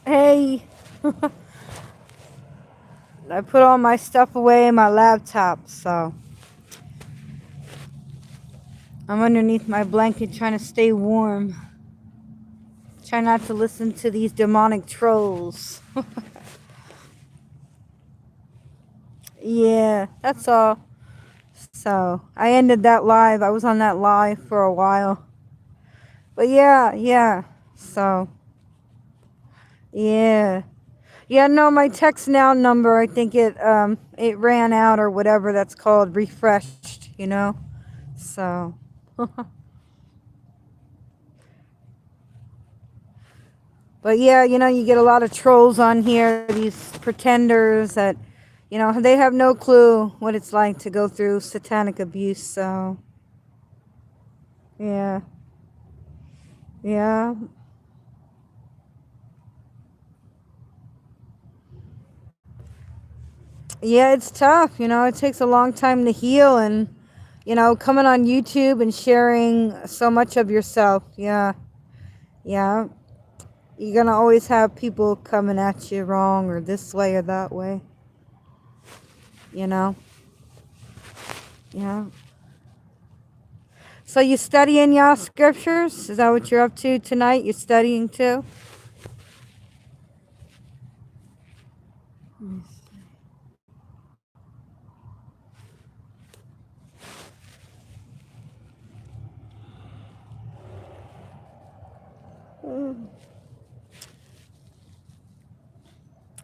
Hey, I put all my stuff away in my laptop, so I'm underneath my blanket trying to stay warm. Try not to listen to these demonic trolls. Yeah, that's all. So I ended that live. I was on that live for a while. But yeah. So, yeah. Yeah, no, my text now number, I think it ran out or whatever that's called, refreshed, you know? So, but yeah, you get a lot of trolls on here, these pretenders that, they have no clue what it's like to go through satanic abuse. So, yeah, yeah, yeah, it's tough. It takes a long time to heal, and, coming on YouTube and sharing so much of yourself. Yeah, yeah. You're gonna always have people coming at you wrong or this way or that way, you know? Yeah. So you studying y'all scriptures? Is that what you're up to tonight? You're studying too?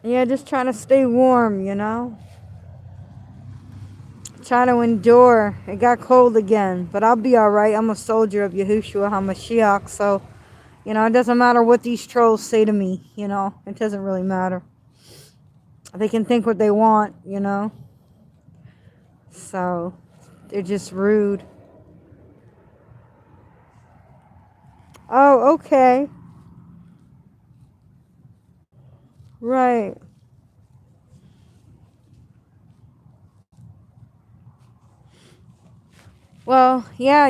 Yeah, just trying to stay warm, Trying to endure. It got cold again, but I'll be alright. I'm a soldier of Yahushua HaMashiach, so, it doesn't matter what these trolls say to me, It doesn't really matter. They can think what they want. So, they're just rude. Oh, okay. Right. Well, yeah,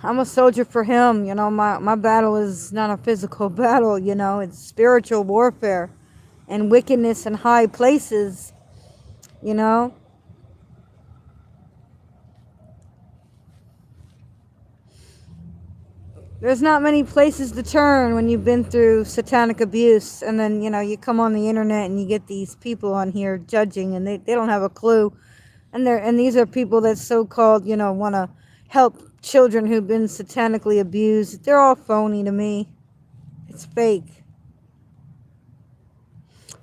I'm a soldier for him. My battle is not a physical battle, it's spiritual warfare and wickedness in high places, you know. There's not many places to turn when you've been through satanic abuse, and then, you come on the internet and you get these people on here judging, and they don't have a clue. And these are people that so-called, want to help children who've been satanically abused. They're all phony to me. It's fake.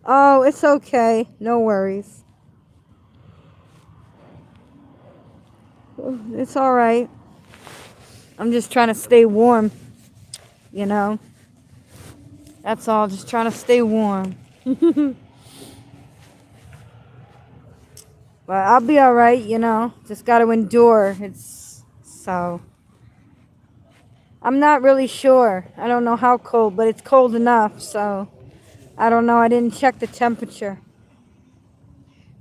Oh, it's okay. No worries. It's all right. I'm just trying to stay warm, you know. That's all. Just trying to stay warm. But I'll be all right, Just got to endure. It's so. I'm not really sure. I don't know how cold, but it's cold enough. So I don't know. I didn't check the temperature.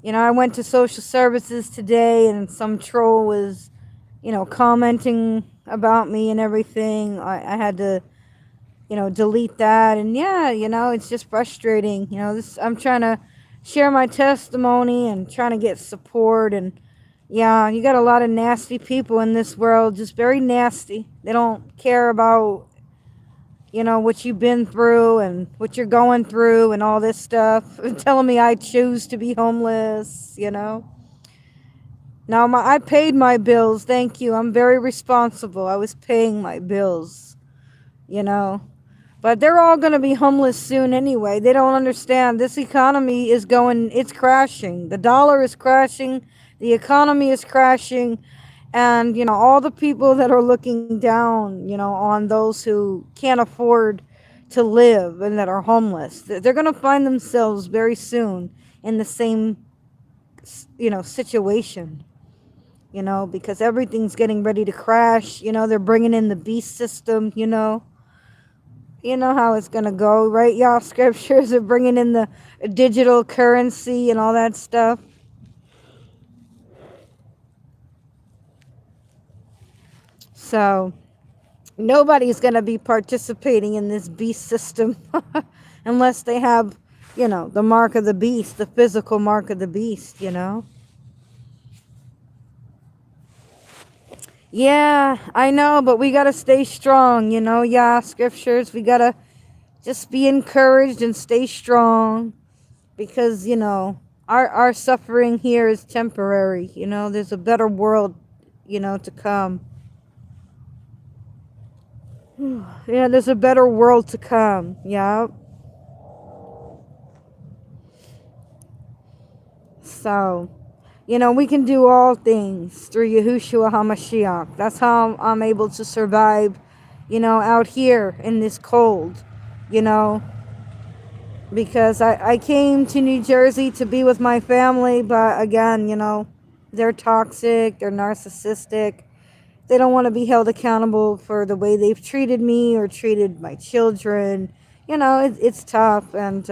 I went to social services today, and some troll was, commenting about me and everything. I had to, delete that. And yeah, it's just frustrating. I'm trying to share my testimony and trying to get support. And yeah, you got a lot of nasty people in this world, just very nasty. They don't care about, what you've been through and what you're going through and all this stuff. Telling me I choose to be homeless. Now, I paid my bills. Thank you. I'm very responsible. I was paying my bills, you know. But they're all going to be homeless soon anyway. They don't understand. This economy is it's crashing. The dollar is crashing. The economy is crashing. And, all the people that are looking down, on those who can't afford to live and that are homeless, they're going to find themselves very soon in the same, situation, because everything's getting ready to crash. They're bringing in the beast system, You know how it's going to go, right? Y'all scriptures are bringing in the digital currency and all that stuff. So nobody's going to be participating in this beast system. unless they have, you know, the mark of the beast, the physical mark of the beast, you know. Yeah, I know, but we got to stay strong, you know. Yeah, scriptures, we got to just be encouraged and stay strong, because, you know, our suffering here is temporary, you know. There's a better world, you know, to come. Yeah, there's a better world to come. Yeah. So, you know, we can do all things through Yahushua HaMashiach. That's how I'm able to survive, you know, out here in this cold, you know, because I came to New Jersey to be with my family, but again, you know, they're toxic, they're narcissistic. They don't want to be held accountable for the way they've treated me or treated my children. You know, it's tough, and,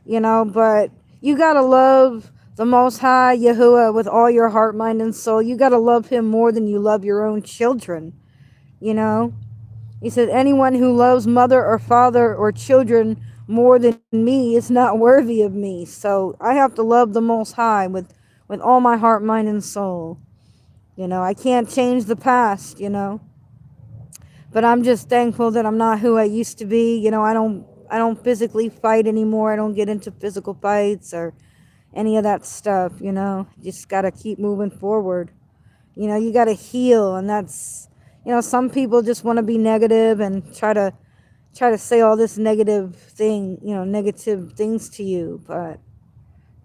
you know, but you got to love the Most High Yahuwah with all your heart, mind, and soul. You got to love him more than you love your own children, you know. He said, anyone who loves mother or father or children more than me is not worthy of me. So I have to love the Most High with all my heart, mind, and soul. You know, I can't change the past, you know. But I'm just thankful that I'm not who I used to be. You know, I don't physically fight anymore. I don't get into physical fights or any of that stuff, you know. Just got to keep moving forward. You know, you got to heal, and that's, you know, some people just want to be negative and try to say all this negative thing, you know, negative things to you, but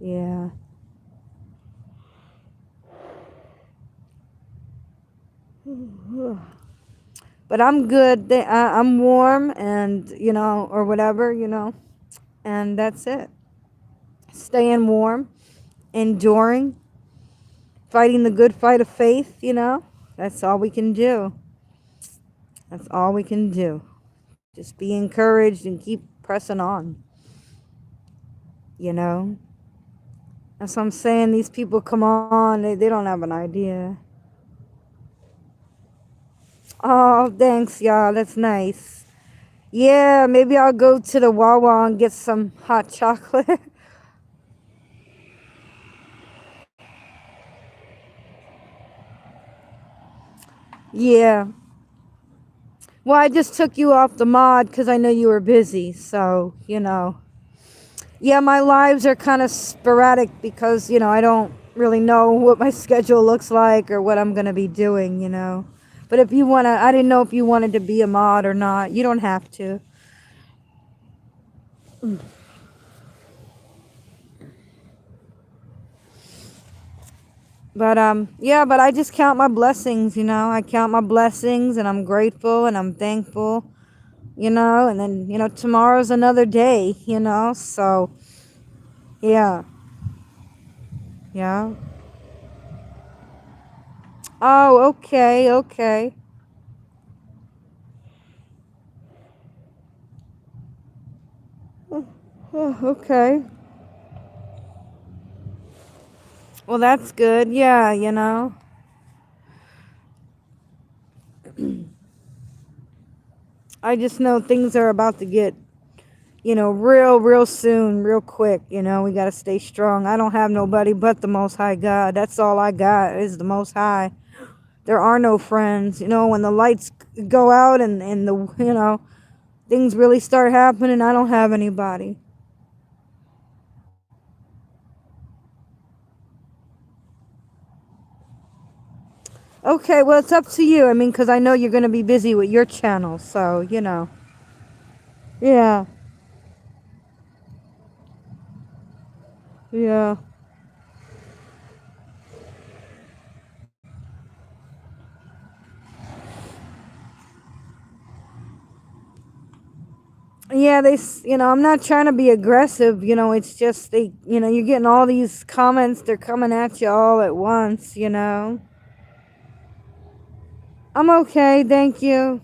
yeah. But I'm good. I'm warm, and, you know, or whatever, you know, and that's it. Staying warm, enduring, fighting the good fight of faith, you know. That's all we can do. That's all we can do. Just be encouraged and keep pressing on, you know. That's what I'm saying. These people come on, they don't have an idea. Oh, thanks, y'all. That's nice. Yeah, maybe I'll go to the Wawa and get some hot chocolate. Yeah. Well, I just took you off the mod because I know you were busy. So, you know. Yeah, my lives are kind of sporadic because, you know, I don't really know what my schedule looks like or what I'm going to be doing, you know. But if you want to, I didn't know if you wanted to be a mod or not. You don't have to. But yeah, but I just count my blessings, you know. I count my blessings, and I'm grateful and I'm thankful, you know, and then, you know, tomorrow's another day, you know. So, yeah. Yeah. Oh, okay, okay. Oh, okay. Well, that's good. Yeah, you know. I just know things are about to get, you know, real soon, real quick. You know, we got to stay strong. I don't have nobody but the Most High God. That's all I got is the Most High. There are no friends. You know, when the lights go out, and the, you know, things really start happening, I don't have anybody. Okay, well, it's up to you. I mean, because I know you're going to be busy with your channel. So, you know. Yeah. Yeah. Yeah, you know, I'm not trying to be aggressive, you know, it's just you know, you're getting all these comments, they're coming at you all at once, you know. I'm okay, thank you.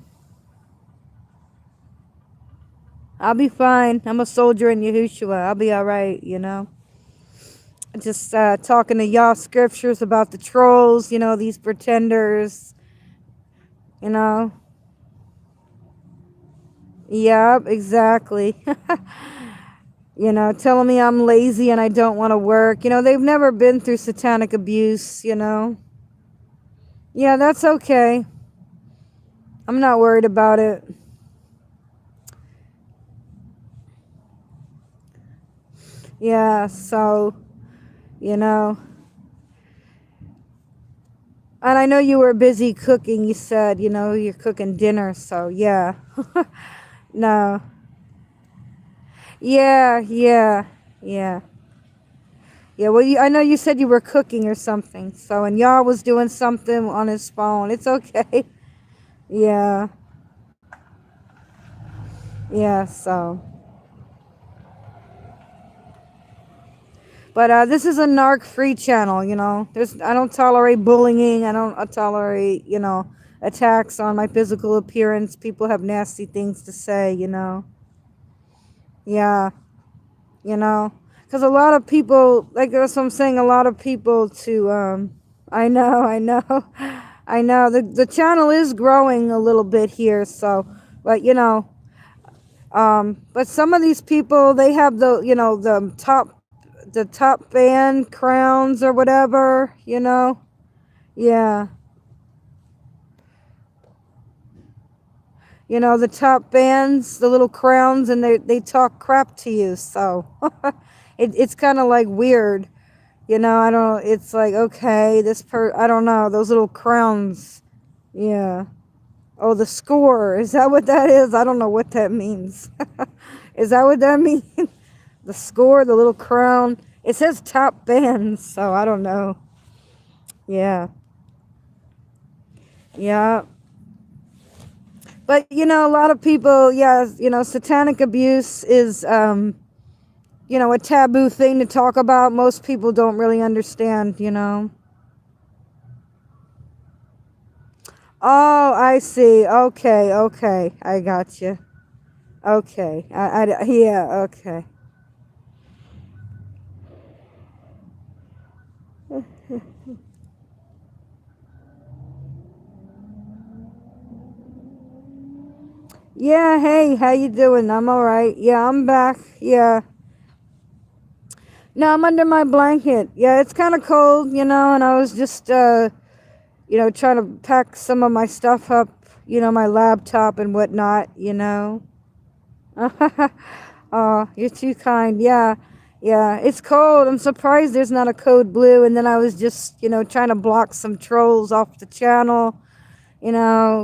I'll be fine. I'm a soldier in Yahushua. I'll be all right, you know. Just talking to y'all scriptures about the trolls, you know, these pretenders, you know. Yep, exactly. Telling me I'm lazy and I don't want to work. They've never been through satanic abuse. Yeah, that's okay. I'm not worried about it. Yeah, so, you know. And I know you were busy cooking. You said, you're cooking dinner. So, yeah. No. Yeah, yeah, yeah. Yeah, well, I know you said you were cooking or something. So, and Yar was doing something on his phone. It's okay. Yeah, yeah, so. But this is a narc free channel. I don't tolerate bullying. I don't tolerate, attacks on my physical appearance. People have nasty things to say. Yeah, you know. Because a lot of people, like that's what I'm saying, a lot of people I know, I know. I know. The channel is growing a little bit here, so, but but some of these people, they have the top band crowns or whatever. Yeah. The top bands, the little crowns, and they talk crap to you. So it's kind of like weird. I don't, it's like, okay, I don't know, those little crowns. Yeah. Oh, the score. Is that what that is? I don't know what that means. Is that what that means? The score, the little crown. It says top bands, so I don't know. Yeah. Yeah. But a lot of people, yeah, satanic abuse is a taboo thing to talk about. Most people don't really understand. Oh, I see. Okay, okay. I got you. Okay. Yeah, okay. Yeah, hey, how you doing? I'm all right. Yeah, I'm back. Yeah. No, I'm under my blanket. Yeah, it's kind of cold, and I was just trying to pack some of my stuff up, my laptop and whatnot. Oh, you're too kind. Yeah. Yeah, it's cold. I'm surprised there's not a code blue. And then I was just trying to block some trolls off the channel.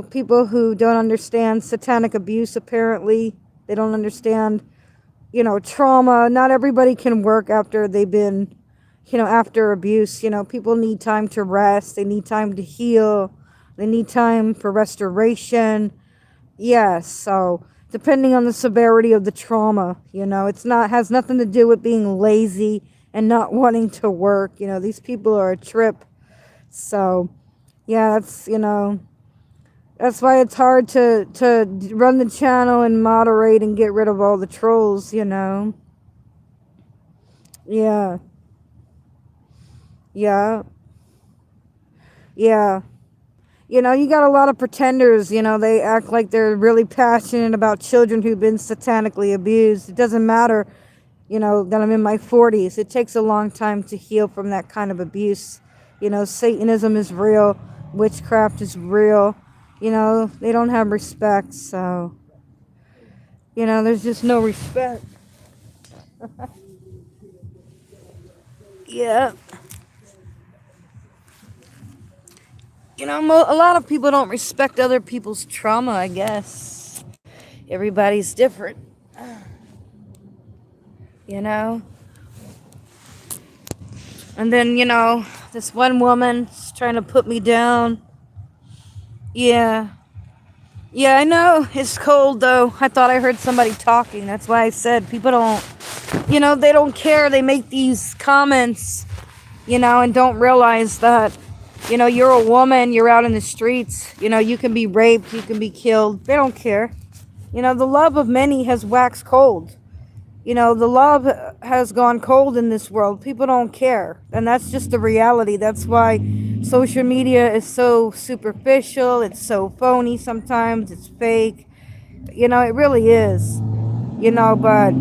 People who don't understand satanic abuse, apparently. They don't understand, trauma. Not everybody can work after they've been, after abuse. People need time to rest. They need time to heal. They need time for restoration. Yes, so depending on the severity of the trauma, it's not has nothing to do with being lazy and not wanting to work. These people are a trip. So, yeah, that's why it's hard to run the channel and moderate and get rid of all the trolls. Yeah. Yeah. Yeah. You got a lot of pretenders, they act like they're really passionate about children who've been satanically abused. It doesn't matter, that I'm in my 40s. It takes a long time to heal from that kind of abuse. Satanism is real, witchcraft is real. They don't have respect, so, there's just no respect. Yeah. A lot of people don't respect other people's trauma, I guess. Everybody's different, you know? And then, this one woman's trying to put me down. Yeah. Yeah, I know. It's cold, though. I thought I heard somebody talking. That's why I said people don't, they don't care. They make these comments, and don't realize that, you're a woman, you're out in the streets, you can be raped, you can be killed. They don't care. The love of many has waxed cold. The love has gone cold in this world. People don't care. And that's just the reality. That's why social media is so superficial. It's so phony sometimes. It's fake. You know, it really is. You know, but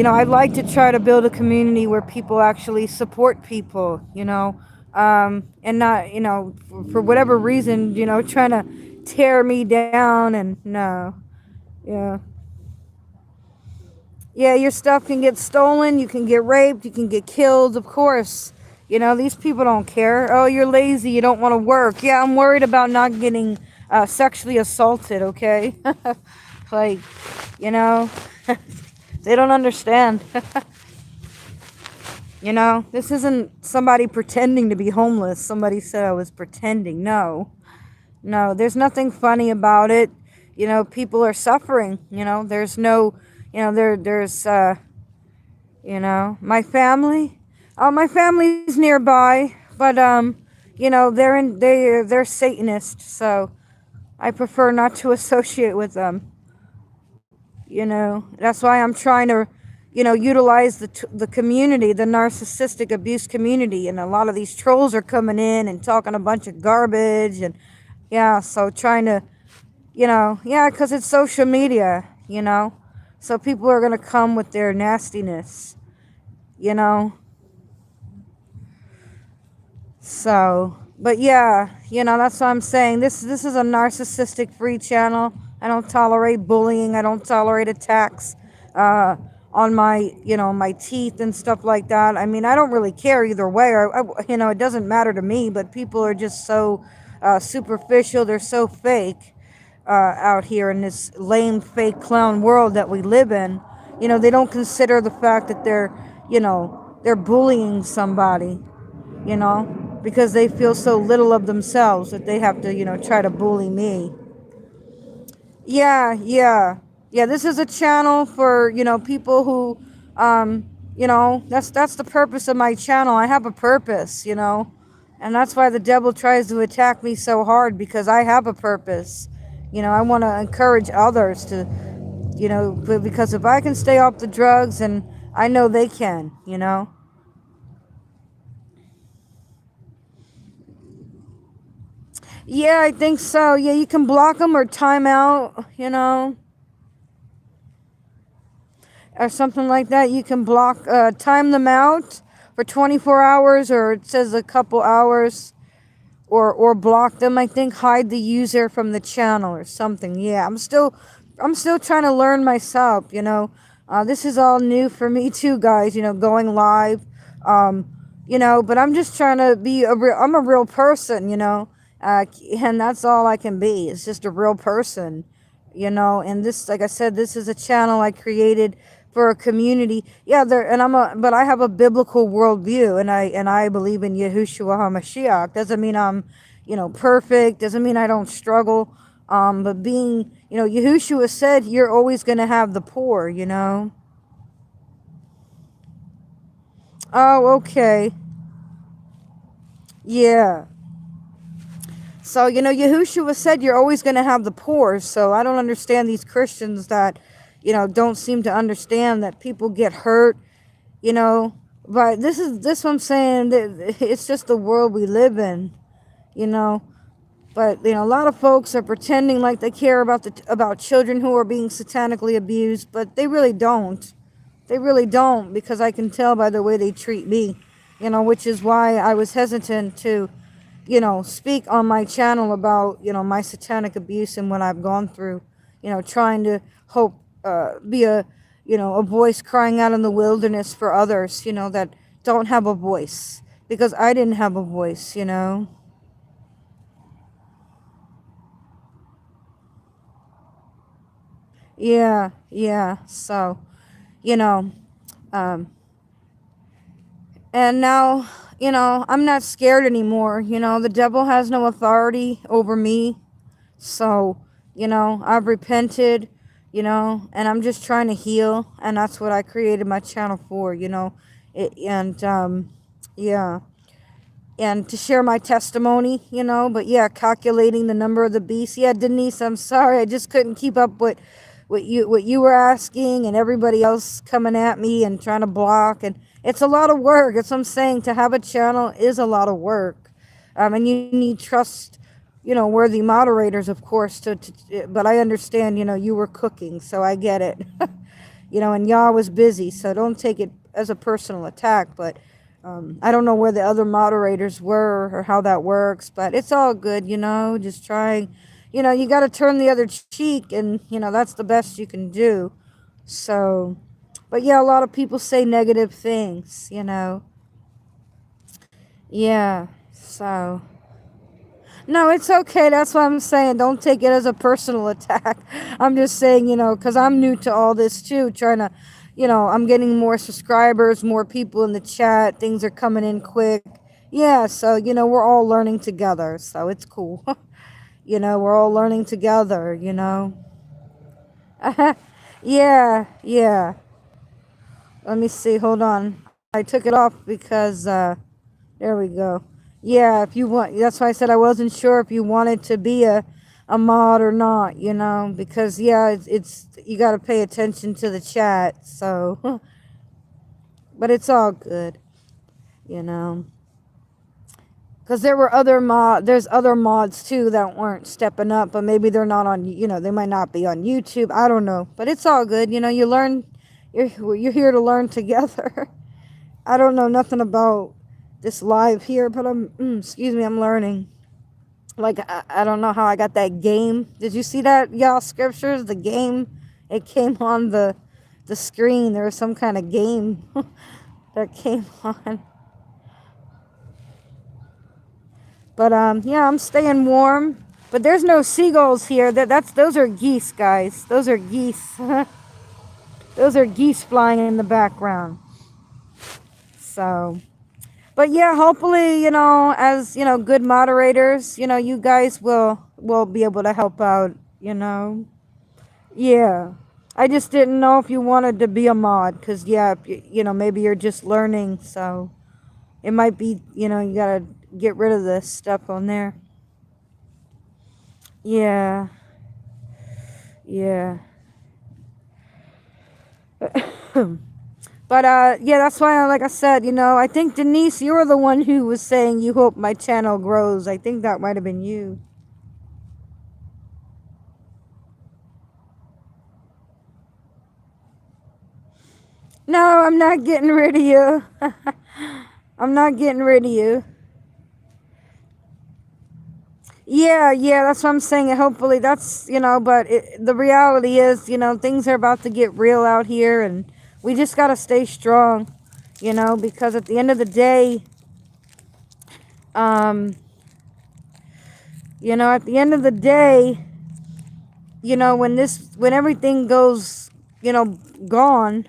I'd like to try to build a community where people actually support people, and not, for whatever reason, trying to tear me down. And no. Yeah. Yeah, your stuff can get stolen, you can get raped, you can get killed, of course. These people don't care. Oh, you're lazy, you don't want to work. Yeah, I'm worried about not getting sexually assaulted, okay? Like, you know, they don't understand. This isn't somebody pretending to be homeless. Somebody said I was pretending. No, no, there's nothing funny about it. People are suffering. There's no, there's, my family. My family's nearby, but they're Satanists, so I prefer not to associate with them. That's why I'm trying to, utilize the community, the narcissistic abuse community, and a lot of these trolls are coming in and talking a bunch of garbage, and yeah, so trying to, yeah, because it's social media, so people are gonna come with their nastiness, you know. So, but yeah, that's what I'm saying. This is a narcissistic free channel. I don't tolerate bullying. I don't tolerate attacks uh, on my, my teeth and stuff like that. I mean, I don't really care either way. It doesn't matter to me. But people are just so superficial. They're so fake out here in this lame, fake clown world that we live in. They don't consider the fact that they're bullying somebody, because they feel so little of themselves that they have to, try to bully me. Yeah, yeah. Yeah, this is a channel for, people who, that's the purpose of my channel. I have a purpose, and that's why the devil tries to attack me so hard, because I have a purpose. I want to encourage others to, because if I can stay off the drugs, and I know they can. Yeah, I think so. Yeah, you can block them or time out, or something like that. You can block, time them out for 24 hours, or it says a couple hours, or block them. I think hide the user from the channel or something. Yeah, I'm still trying to learn myself. This is all new for me too, guys. Going live. But I'm just trying to be I'm a real person. And that's all I can be. It's just a real person. And this, like I said, this is a channel I created for a community. Yeah, but I have a biblical worldview, and I believe in Yahushua HaMashiach. Doesn't mean I'm, perfect. Doesn't mean I don't struggle. But being, Yahushua said you're always going to have the poor. Oh, okay. Yeah. So, Yahushua said you're always going to have the poor. So I don't understand these Christians that, don't seem to understand that people get hurt, you know. But this what I'm saying, that it's just the world we live in, you know. But, a lot of folks are pretending like they care about children who are being satanically abused, but they really don't. They really don't, because I can tell by the way they treat me, which is why I was hesitant to, speak on my channel about, my satanic abuse and what I've gone through, trying to be a voice crying out in the wilderness for others, that don't have a voice, because I didn't have a voice. Yeah, yeah. So, you know, um, and now, I'm not scared anymore. The devil has no authority over me. So, I've repented, and I'm just trying to heal. And that's what I created my channel for, yeah. And to share my testimony, but yeah, calculating the number of the beast. Yeah, Denise, I'm sorry. I just couldn't keep up with what you were asking, and everybody else coming at me and trying to block. And it's a lot of work. That's what I'm saying. To have a channel is a lot of work. And you need trust, worthy moderators, of course, but I understand, you were cooking, so I get it. And y'all was busy, so don't take it as a personal attack, but I don't know where the other moderators were or how that works, but it's all good, just trying, you got to turn the other cheek, and, that's the best you can do. So, but yeah, a lot of people say negative things, Yeah, so. No, it's okay. That's what I'm saying. Don't take it as a personal attack. I'm just saying, because I'm new to all this too, trying to, I'm getting more subscribers, more people in the chat. Things are coming in quick. Yeah, so, we're all learning together. So it's cool. We're all learning together, Yeah, yeah. Let me see. Hold on. I took it off because, there we go. Yeah, if you want, that's why I said I wasn't sure if you wanted to be a mod or not, because yeah, it's you got to pay attention to the chat. So, but it's all good, you know. Because there were there's other mods too that weren't stepping up, but maybe they're not on, they might not be on YouTube. I don't know, but it's all good. You learn, you're here to learn together. I don't know nothing about this live here, but excuse me, I'm learning. Like, I don't know how I got that game. Did you see that, y'all, scriptures? The game, it came on the screen. There was some kind of game that came on. But, yeah, I'm staying warm. But there's no seagulls here. Those are geese, guys. Those are geese. Those are geese flying in the background. So, but yeah, hopefully, as, good moderators, you guys will be able to help out, Yeah. I just didn't know if you wanted to be a mod, because, yeah, maybe you're just learning, so it might be, you gotta get rid of this stuff on there. Yeah. Yeah. But, yeah, that's why, like I said, I think, Denise, you were the one who was saying you hope my channel grows. I think that might have been you. No, I'm not getting rid of you. I'm not getting rid of you. Yeah, that's what I'm saying. Hopefully that's, but the reality is, things are about to get real out here, and we just got to stay strong, because at the end of the day, at the end of the day, when everything goes, gone.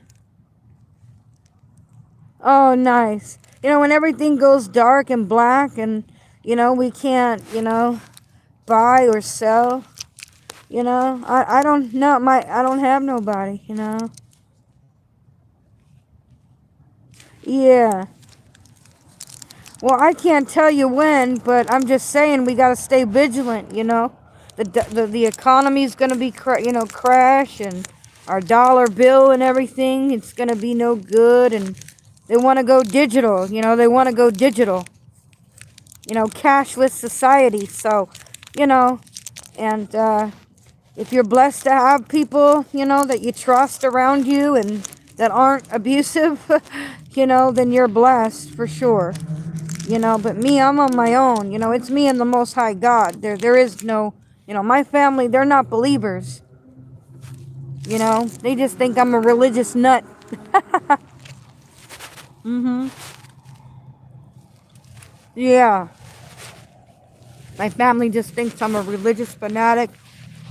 Oh, nice. When everything goes dark and black, and, we can't, buy or sell, I don't know, I don't have nobody, Yeah. Well, I can't tell you when, but I'm just saying we got to stay vigilant, The economy's going to be, crash, and our dollar bill and everything, it's going to be no good, and they want to go digital, they want to go digital, cashless society. So, and if you're blessed to have people, that you trust around you and that aren't abusive, then you're blessed for sure. But me, I'm on my own. It's me and the Most High God. There is no, my family, they're not believers. They just think I'm a religious nut. Yeah. My family just thinks I'm a religious fanatic,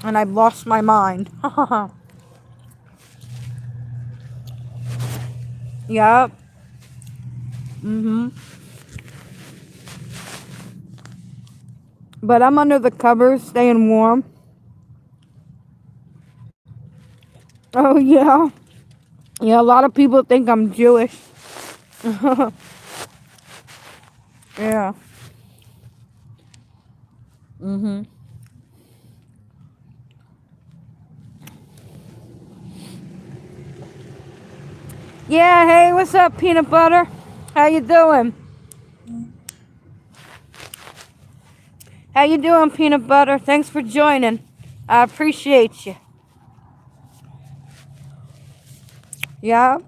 and I've lost my mind. Yep. But I'm under the covers, staying warm. Oh, yeah. Yeah, a lot of people think I'm Jewish. Yeah. Yeah, hey, what's up, peanut butter? How you doing? How you doing, Peanut Butter? Thanks for joining. I appreciate you. Yeah.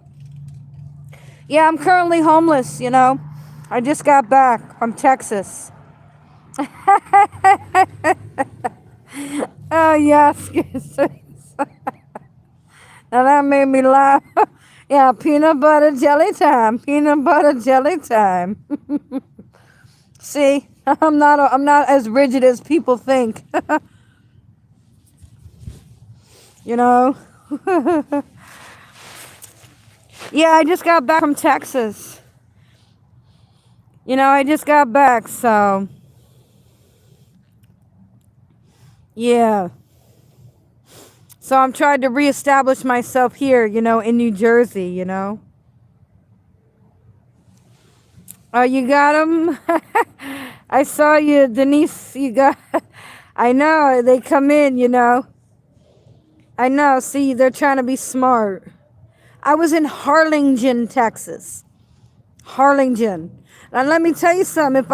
Yeah, I'm currently homeless, you know. I just got back from Texas. Oh, yes. Now that made me laugh. Yeah, peanut butter jelly time. Peanut butter jelly time. See, I'm not as rigid as people think. You know. Yeah, I just got back from Texas. You know, I just got back, so yeah. So I'm trying to reestablish myself here, you know, in New Jersey, you know. Oh, you got them? I saw you, Denise, you got... I know, they come in, you know. I know, see, they're trying to be smart. I was in Harlingen, Texas. Harlingen. And let me tell you something,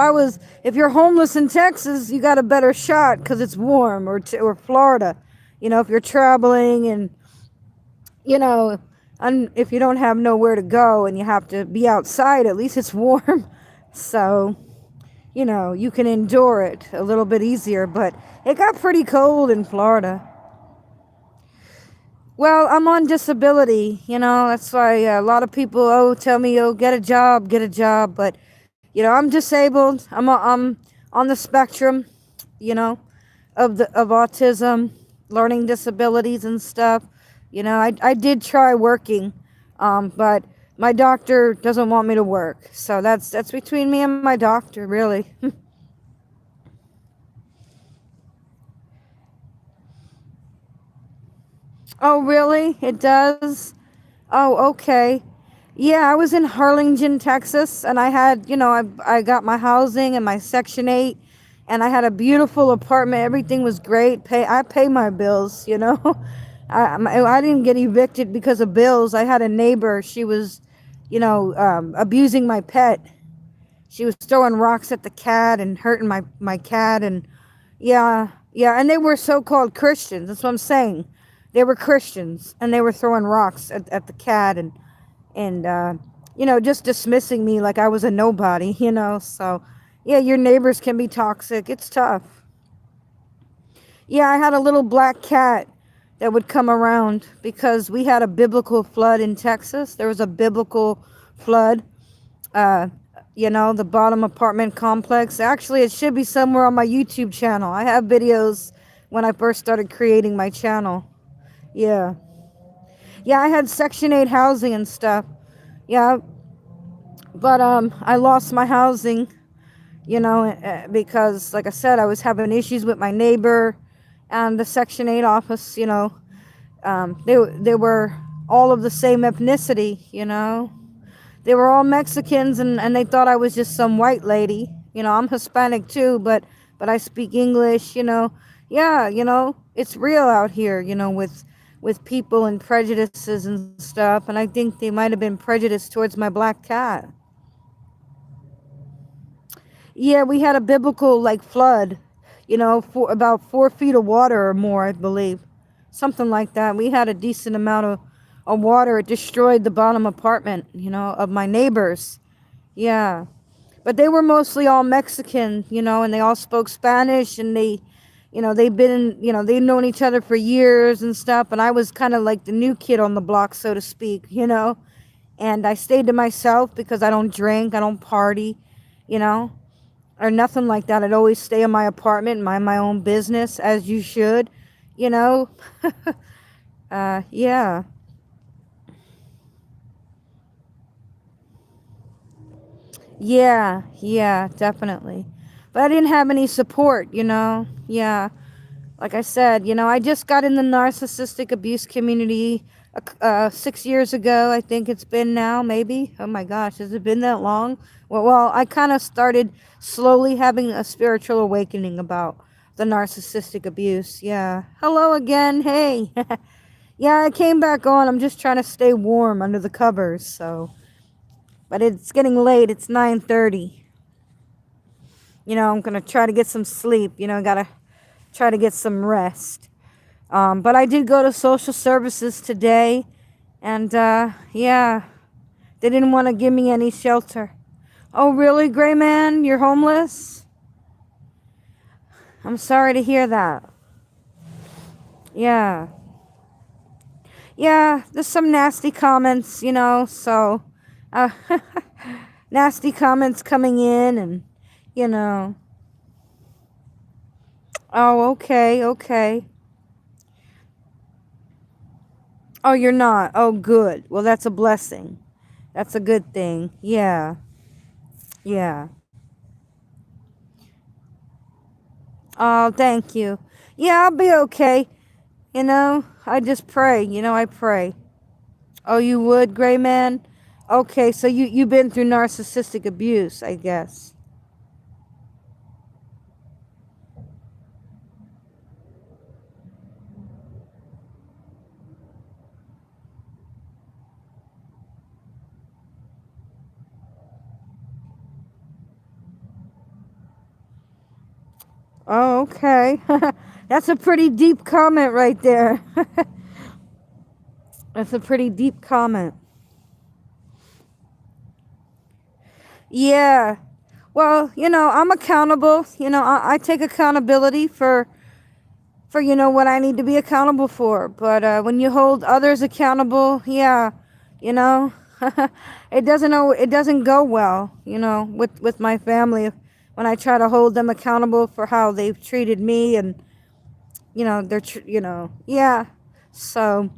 if you're homeless in Texas, you got a better shot because it's warm, or Florida. You know, if you're traveling and, you know, if you don't have nowhere to go and you have to be outside, at least it's warm. So, you know, you can endure it a little bit easier, but it got pretty cold in Florida. Well, I'm on disability, you know, that's why a lot of people, tell me, get a job, but, you know, I'm disabled. I'm on the spectrum, you know, of autism, learning disabilities and stuff. You know, I did try working, but my doctor doesn't want me to work. So that's between me and my doctor, really. Oh, really? It does? Oh, okay. Yeah, I was in Harlingen, Texas, and I had, you know, I got my housing and my Section 8, and I had a beautiful apartment. Everything was great. I pay my bills, you know. I didn't get evicted because of bills. I had a neighbor. She was, you know, abusing my pet. She was throwing rocks at the cat and hurting my cat, and yeah, yeah, and they were so-called Christians. That's what I'm saying. They were Christians, and they were throwing rocks at the cat, and you know, just dismissing me like I was a nobody, you know. So yeah, your neighbors can be toxic. It's tough. Yeah, I had a little black cat that would come around because we had a biblical flood in Texas. There was a biblical flood, uh you know, the bottom apartment complex. Actually, it should be somewhere on my YouTube channel. I have videos when I first started creating my channel. Yeah, yeah, I had Section 8 housing and stuff. Yeah, but I lost my housing, you know, because like I said, I was having issues with my neighbor and the Section 8 office, you know. They were all of the same ethnicity, you know. They were all Mexicans, and they thought I was just some white lady. You know, I'm Hispanic too, but I speak English, you know. Yeah, you know, it's real out here, you know, with people and prejudices and stuff, and I think they might have been prejudiced towards my black cat. Yeah, we had a biblical like flood, you know, for about 4 feet of water or more, I believe. Something like that. We had a decent amount of water. It destroyed the bottom apartment, you know, of my neighbors. Yeah. But they were mostly all Mexican, you know, and they all spoke Spanish, and they, you know, they'd known each other for years and stuff. And I was kind of like the new kid on the block, so to speak, you know. And I stayed to myself because I don't drink, I don't party, you know, or nothing like that. I'd always stay in my apartment, mind my own business, as you should, you know. Yeah. Yeah, definitely. But I didn't have any support, you know. Yeah. Like I said, you know, I just got in the narcissistic abuse community 6 years ago. I think it's been now, maybe. Oh my gosh, has it been that long? Well, I kind of started slowly having a spiritual awakening about the narcissistic abuse. Yeah. Hello again. Hey. Yeah, I came back on. I'm just trying to stay warm under the covers, so. But it's getting late. It's 9:30. You know, I'm going to try to get some sleep. You know, got to try to get some rest. But I did go to social services today. And, yeah, they didn't want to give me any shelter. Oh, really, Gray Man? You're homeless? I'm sorry to hear that. Yeah. Yeah, there's some nasty comments, you know, so... nasty comments coming in and, you know... Oh, okay, okay. Oh, you're not? Oh, good. Well, that's a blessing. That's a good thing. Yeah. Yeah. Oh, thank you. Yeah, I'll be okay. You know, I just pray. You know, I pray. Oh, you would, Gray Man? Okay, so you've been through narcissistic abuse, I guess. Oh, okay. That's a pretty deep comment right there. That's a pretty deep comment. Yeah. Well, you know, I'm accountable. You know, I take accountability for you know what I need to be accountable for. But when you hold others accountable, yeah, you know, it doesn't go well. You know, with my family when I try to hold them accountable for how they've treated me, and you know you know, yeah. So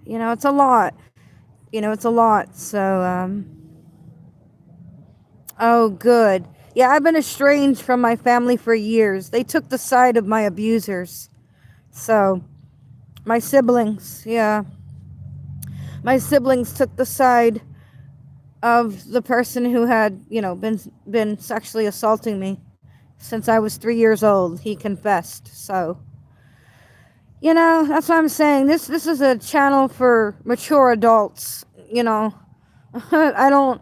you know, it's a lot. You know, it's a lot. So oh, good. Yeah, I've been estranged from my family for years. They took the side of my abusers. So, my siblings, yeah. My siblings took the side of the person who had, you know, been sexually assaulting me since I was 3 years old. He confessed. So, you know, that's what I'm saying. This is a channel for mature adults, you know. I don't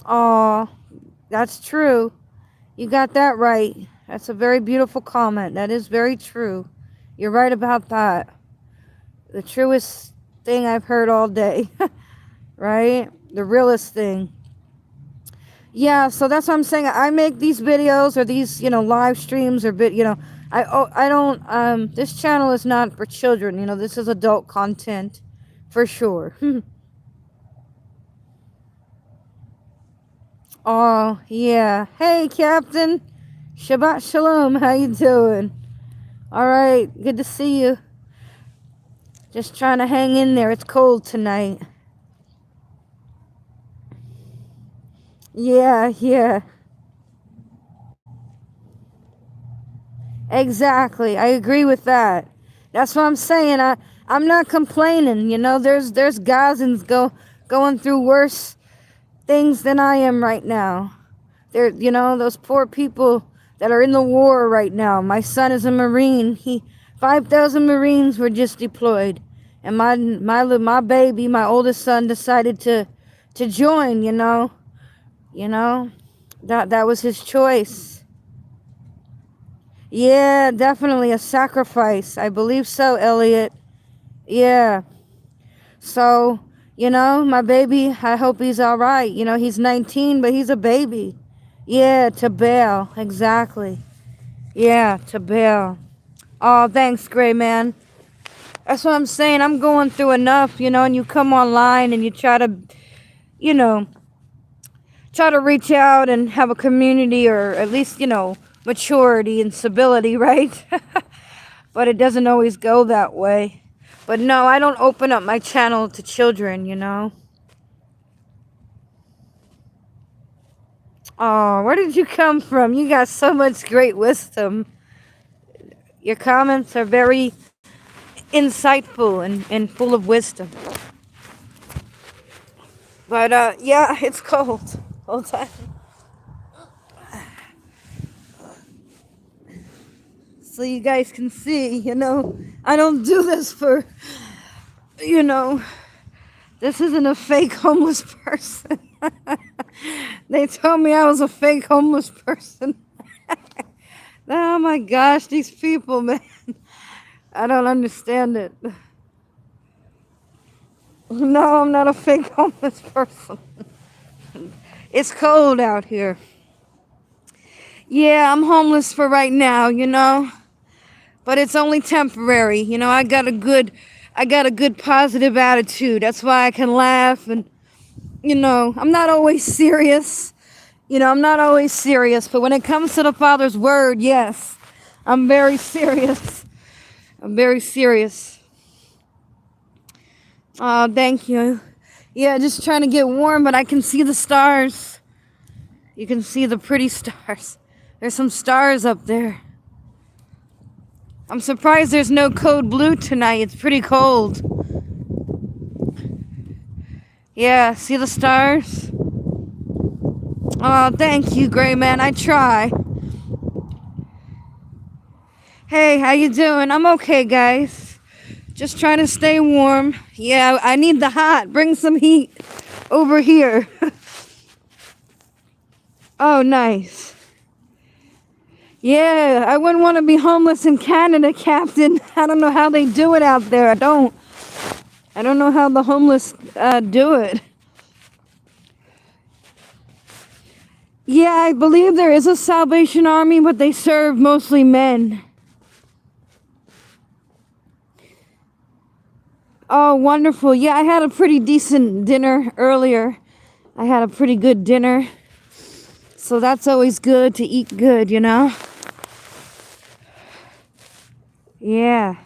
oh, that's true. You got that right. That's a very beautiful comment. That is very true. You're right about that. The truest thing I've heard all day. Right? The realest thing. Yeah, so that's what I'm saying. I make these videos or these, you know, live streams or you know, I don't this channel is not for children, you know. This is adult content for sure. Oh, yeah. Hey, Captain. Shabbat Shalom. How you doing? All right. Good to see you. Just trying to hang in there. It's cold tonight. Yeah, yeah. Exactly. I agree with that. That's what I'm saying. I'm not complaining. You know, there's Gazans going through worse things than I am right now. There, you know, those poor people that are in the war right now. My son is a Marine. 5,000 Marines were just deployed, and my baby, my oldest son, decided to join. You know, that was his choice. Yeah, definitely a sacrifice. I believe so, Elliot. Yeah. So, you know, my baby, I hope he's all right. You know, he's 19, but he's a baby. Yeah, to BAAL. Exactly. Yeah, to BAAL. Oh, thanks, Gray Man. That's what I'm saying. I'm going through enough, you know, and you come online and you try to, you know, try to reach out and have a community, or at least, you know, maturity and stability, right? But it doesn't always go that way. But no, I don't open up my channel to children, you know. Oh, where did you come from? You got so much great wisdom. Your comments are very insightful and full of wisdom. But yeah, it's cold all the time. So you guys can see, you know, I don't do this for, you know, This isn't a fake homeless person. They told me I was a fake homeless person. Oh my gosh, these people, man. I don't understand it. No, I'm not a fake homeless person. It's cold out here. Yeah, I'm homeless for right now, you know. But it's only temporary. You know, I got a good positive attitude. That's why I can laugh and you know, I'm not always serious. You know, I'm not always serious, but when it comes to the Father's word, yes. I'm very serious. I'm very serious. Oh, thank you. Yeah, just trying to get warm, but I can see the stars. You can see the pretty stars. There's some stars up there. I'm surprised there's no code blue tonight. It's pretty cold. Yeah, see the stars? Oh, thank you, Gray Man. I try. Hey, how you doing? I'm okay, guys. Just trying to stay warm. Yeah, I need the hot. Bring some heat over here. Oh, nice. Yeah, I wouldn't want to be homeless in Canada, Captain. I don't know how they do it out there. I don't know how the homeless do it. Yeah, I believe there is a Salvation Army, but they serve mostly men. Oh, wonderful. Yeah, I had a pretty decent dinner earlier. I had a pretty good dinner. So that's always good to eat good, you know? Yeah.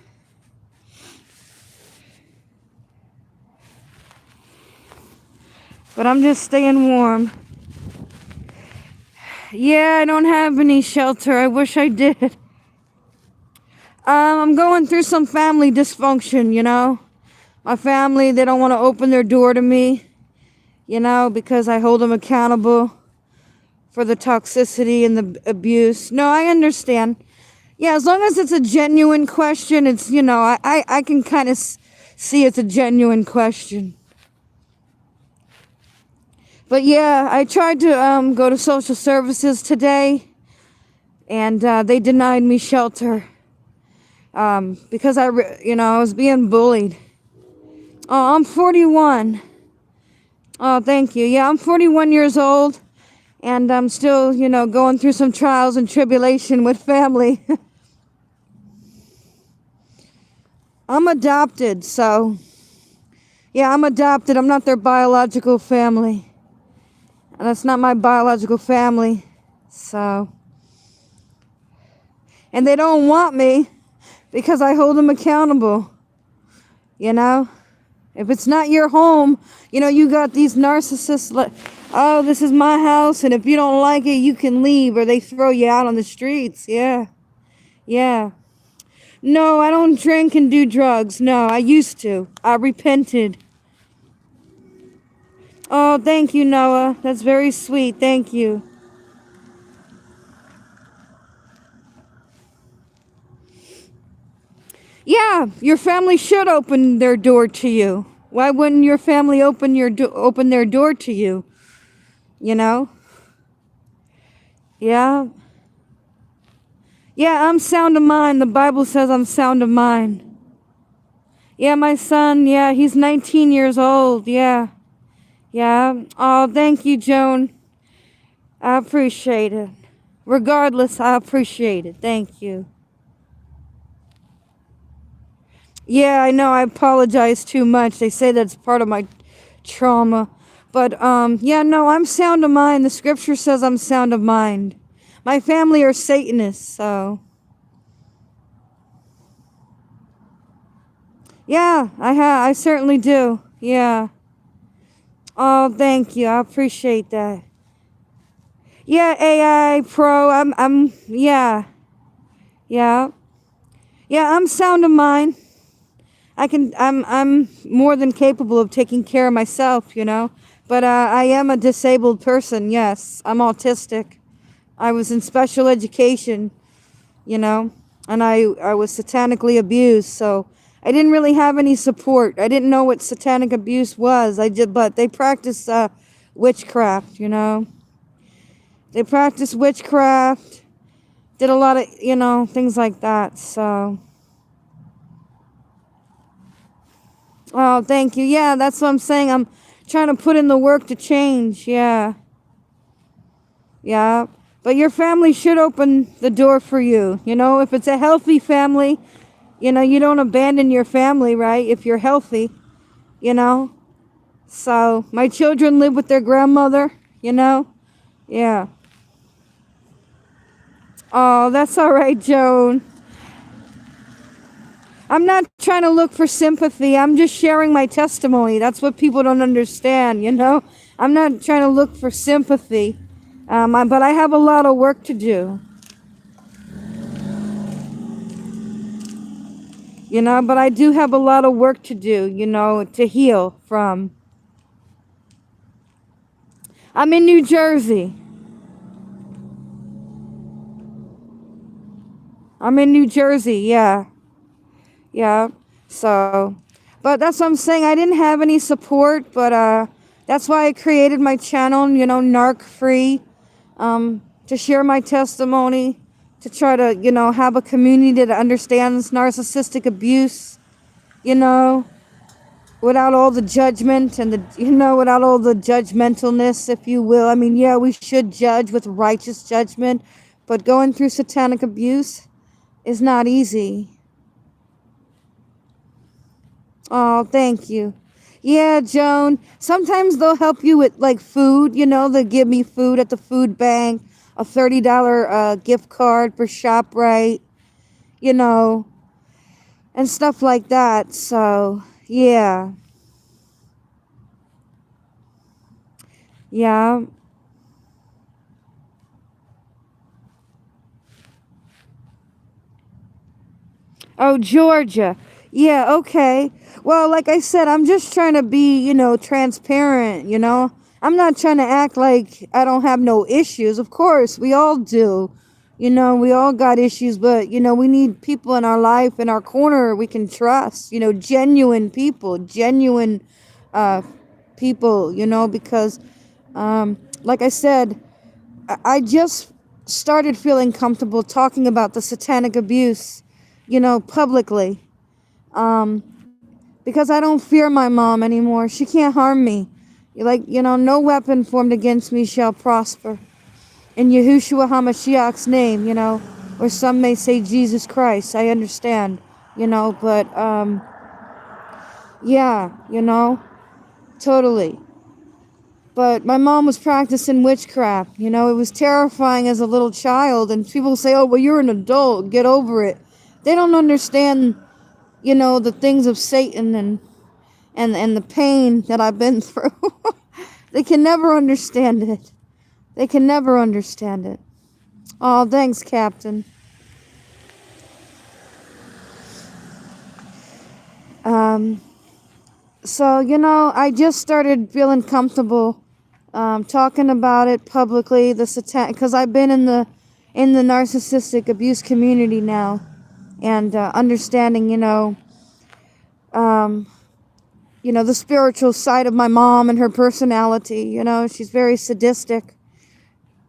But I'm just staying warm. Yeah, I don't have any shelter. I wish I did. I'm going through some family dysfunction, you know? My family, they don't want to open their door to me, you know, because I hold them accountable for the toxicity and the abuse. No, I understand. Yeah, as long as it's a genuine question, it's, you know, I can kind of see it's a genuine question. But yeah, I tried to go to social services today, and they denied me shelter because I was being bullied. Oh, I'm 41. Oh, thank you. Yeah, I'm 41 years old, and I'm still, you know, going through some trials and tribulation with family. I'm adopted, so... Yeah, I'm adopted. I'm not their biological family. And that's not my biological family, so... And they don't want me because I hold them accountable, you know? If it's not your home, you know, you got these narcissists like, oh, this is my house, and if you don't like it, you can leave, or they throw you out on the streets. Yeah. Yeah. No, I don't drink and do drugs. No, I used to. I repented. Oh, thank you, Noah. That's very sweet. Thank you. Yeah, your family should open their door to you. Why wouldn't your family open their door to you? You know? Yeah. Yeah, I'm sound of mind. The Bible says I'm sound of mind. Yeah, my son, yeah, he's 19 years old. Yeah. Yeah. Oh, thank you, Joan. I appreciate it. Regardless, I appreciate it. Thank you. Yeah, I know I apologize too much. They say that's part of my trauma. But, yeah, no, I'm sound of mind. The scripture says I'm sound of mind. My family are Satanists, so... Yeah, I certainly do. Yeah. Oh, thank you. I appreciate that. Yeah, AI Pro, yeah. Yeah. Yeah, I'm sound of mind. I'm more than capable of taking care of myself, you know. But I am a disabled person, yes. I'm autistic. I was in special education, you know, and I was satanically abused, so I didn't really have any support. I didn't know what satanic abuse was. But they practice witchcraft, you know. They practice witchcraft. Did a lot of, you know, things like that. So, oh, thank you. Yeah, that's what I'm saying. I'm trying to put in the work to change. Yeah. Yeah. But your family should open the door for you. You know, if it's a healthy family, you know, you don't abandon your family, right? If you're healthy, you know. So, my children live with their grandmother, you know. Yeah. Oh, that's all right, Joan. I'm not trying to look for sympathy. I'm just sharing my testimony. That's what people don't understand, you know. I'm not trying to look for sympathy. But I have a lot of work to do. You know, but I do have a lot of work to do, you know, to heal from. I'm in New Jersey. I'm in New Jersey, yeah. Yeah. So, but that's what I'm saying. I didn't have any support, but that's why I created my channel, you know, NARC free, to share my testimony, to try to, you know, have a community that understands narcissistic abuse, you know, without all the judgment and the, you know, without all the judgmentalness, if you will. I mean, yeah, we should judge with righteous judgment, but going through satanic abuse is not easy. Oh, thank you. Yeah, Joan. Sometimes they'll help you with like food, you know, they give me food at the food bank, a $30 gift card for ShopRite, you know, and stuff like that. So, yeah. Yeah. Oh, Georgia. Yeah, okay. Well, like I said, I'm just trying to be, you know, transparent, you know. I'm not trying to act like I don't have no issues. Of course, we all do. You know, we all got issues, but, you know, we need people in our life, in our corner we can trust, you know, genuine people, genuine uh, people, you know, because, like I said, I just started feeling comfortable talking about the satanic abuse, you know, publicly. Because I don't fear my mom anymore. She can't harm me. Like, you know, no weapon formed against me shall prosper. In Yahushua HaMashiach's name, you know, or some may say Jesus Christ. I understand, you know, but, yeah, you know, totally. But my mom was practicing witchcraft, you know, it was terrifying as a little child. And people say, oh, well, you're an adult, get over it. They don't understand, you know, the things of Satan and the pain that I've been through. They can never understand it. They can never understand it. Oh, thanks, Captain. So, you know, I just started feeling comfortable talking about it publicly, the satanic, because I've been in the narcissistic abuse community now, and understanding, you know, the spiritual side of my mom and her personality. You know, she's very sadistic.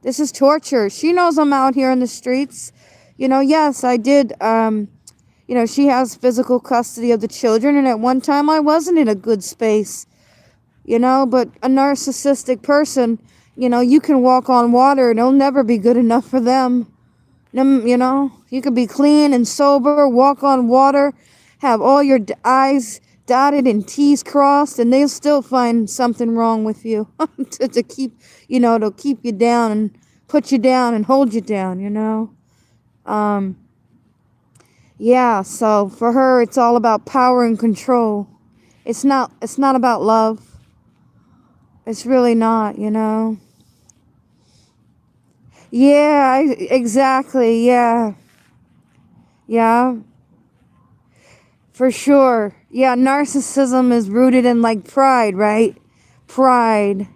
This is torture. She knows I'm out here in the streets. You know, yes, I did. You know, she has physical custody of the children, and at one time I wasn't in a good space. You know, but a narcissistic person, you know, you can walk on water and it'll never be good enough for them. You know, you could be clean and sober, walk on water, have all your I's dotted and T's crossed, and they'll still find something wrong with you to keep, you know, to keep you down and put you down and hold you down, you know. Yeah, so for her, it's all about power and control. It's not about love. It's really not, you know. Yeah, exactly. Yeah. Yeah. For sure. Yeah, narcissism is rooted in like pride, right? Pride.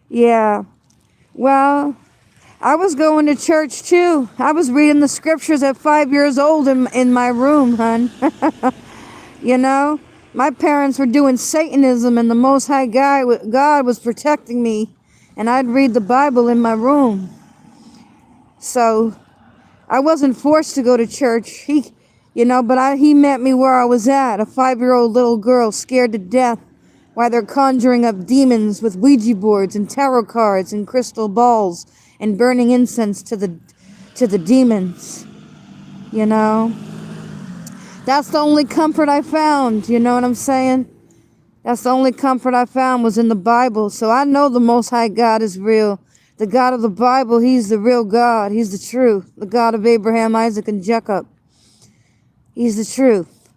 Yeah. Well, I was going to church too. I was reading the scriptures at 5 years old in my room, hon. You know, my parents were doing Satanism, and the Most High God was protecting me, and I'd read the Bible in my room. So I wasn't forced to go to church. He met me where I was at, a 5-year-old little girl scared to death while they're conjuring up demons with Ouija boards and tarot cards and crystal balls and burning incense to the demons. You know, that's the only comfort I found. You know what I'm saying? That's the only comfort I found was in the Bible. So I know the Most High God is real. The God of the Bible, he's the real God. He's the truth. The God of Abraham, Isaac, and Jacob. He's the truth.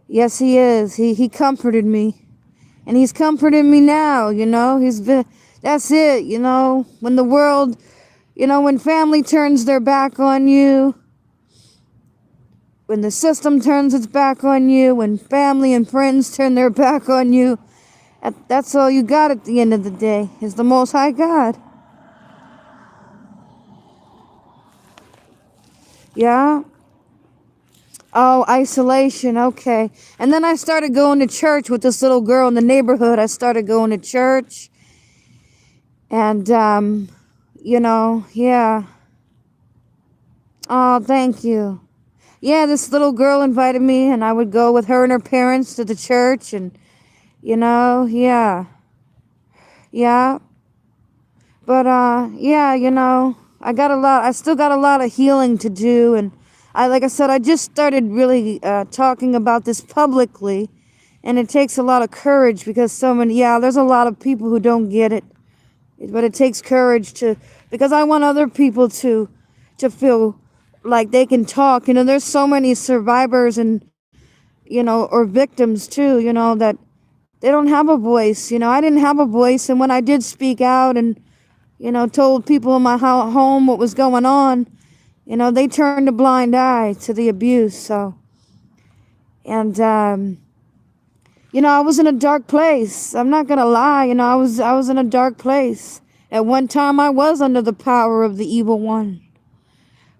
Yes, he is. He comforted me. And he's comforting me now, you know. That's it, you know. When the world, you know, when family turns their back on you, when the system turns its back on you, when family and friends turn their back on you, that's all you got at the end of the day, is the Most High God. Yeah? Oh, isolation, okay. And then I started going to church with this little girl in the neighborhood. I started going to church. And, you know, yeah. Oh, thank you. Yeah, this little girl invited me, and I would go with her and her parents to the church, and, you know, yeah. Yeah. But, yeah, you know, I still got a lot of healing to do, and like I said, I just started really talking about this publicly, and it takes a lot of courage because there's a lot of people who don't get it, but it takes courage because I want other people to feel like they can talk. You know, there's so many survivors and, you know, or victims too, you know, that they don't have a voice. You know, I didn't have a voice, and when I did speak out and, you know, told people in my home what was going on, you know, they turned a blind eye to the abuse. So, and, you know, I was in a dark place. I'm not going to lie. You know, I was in a dark place. At one time, I was under the power of the evil one.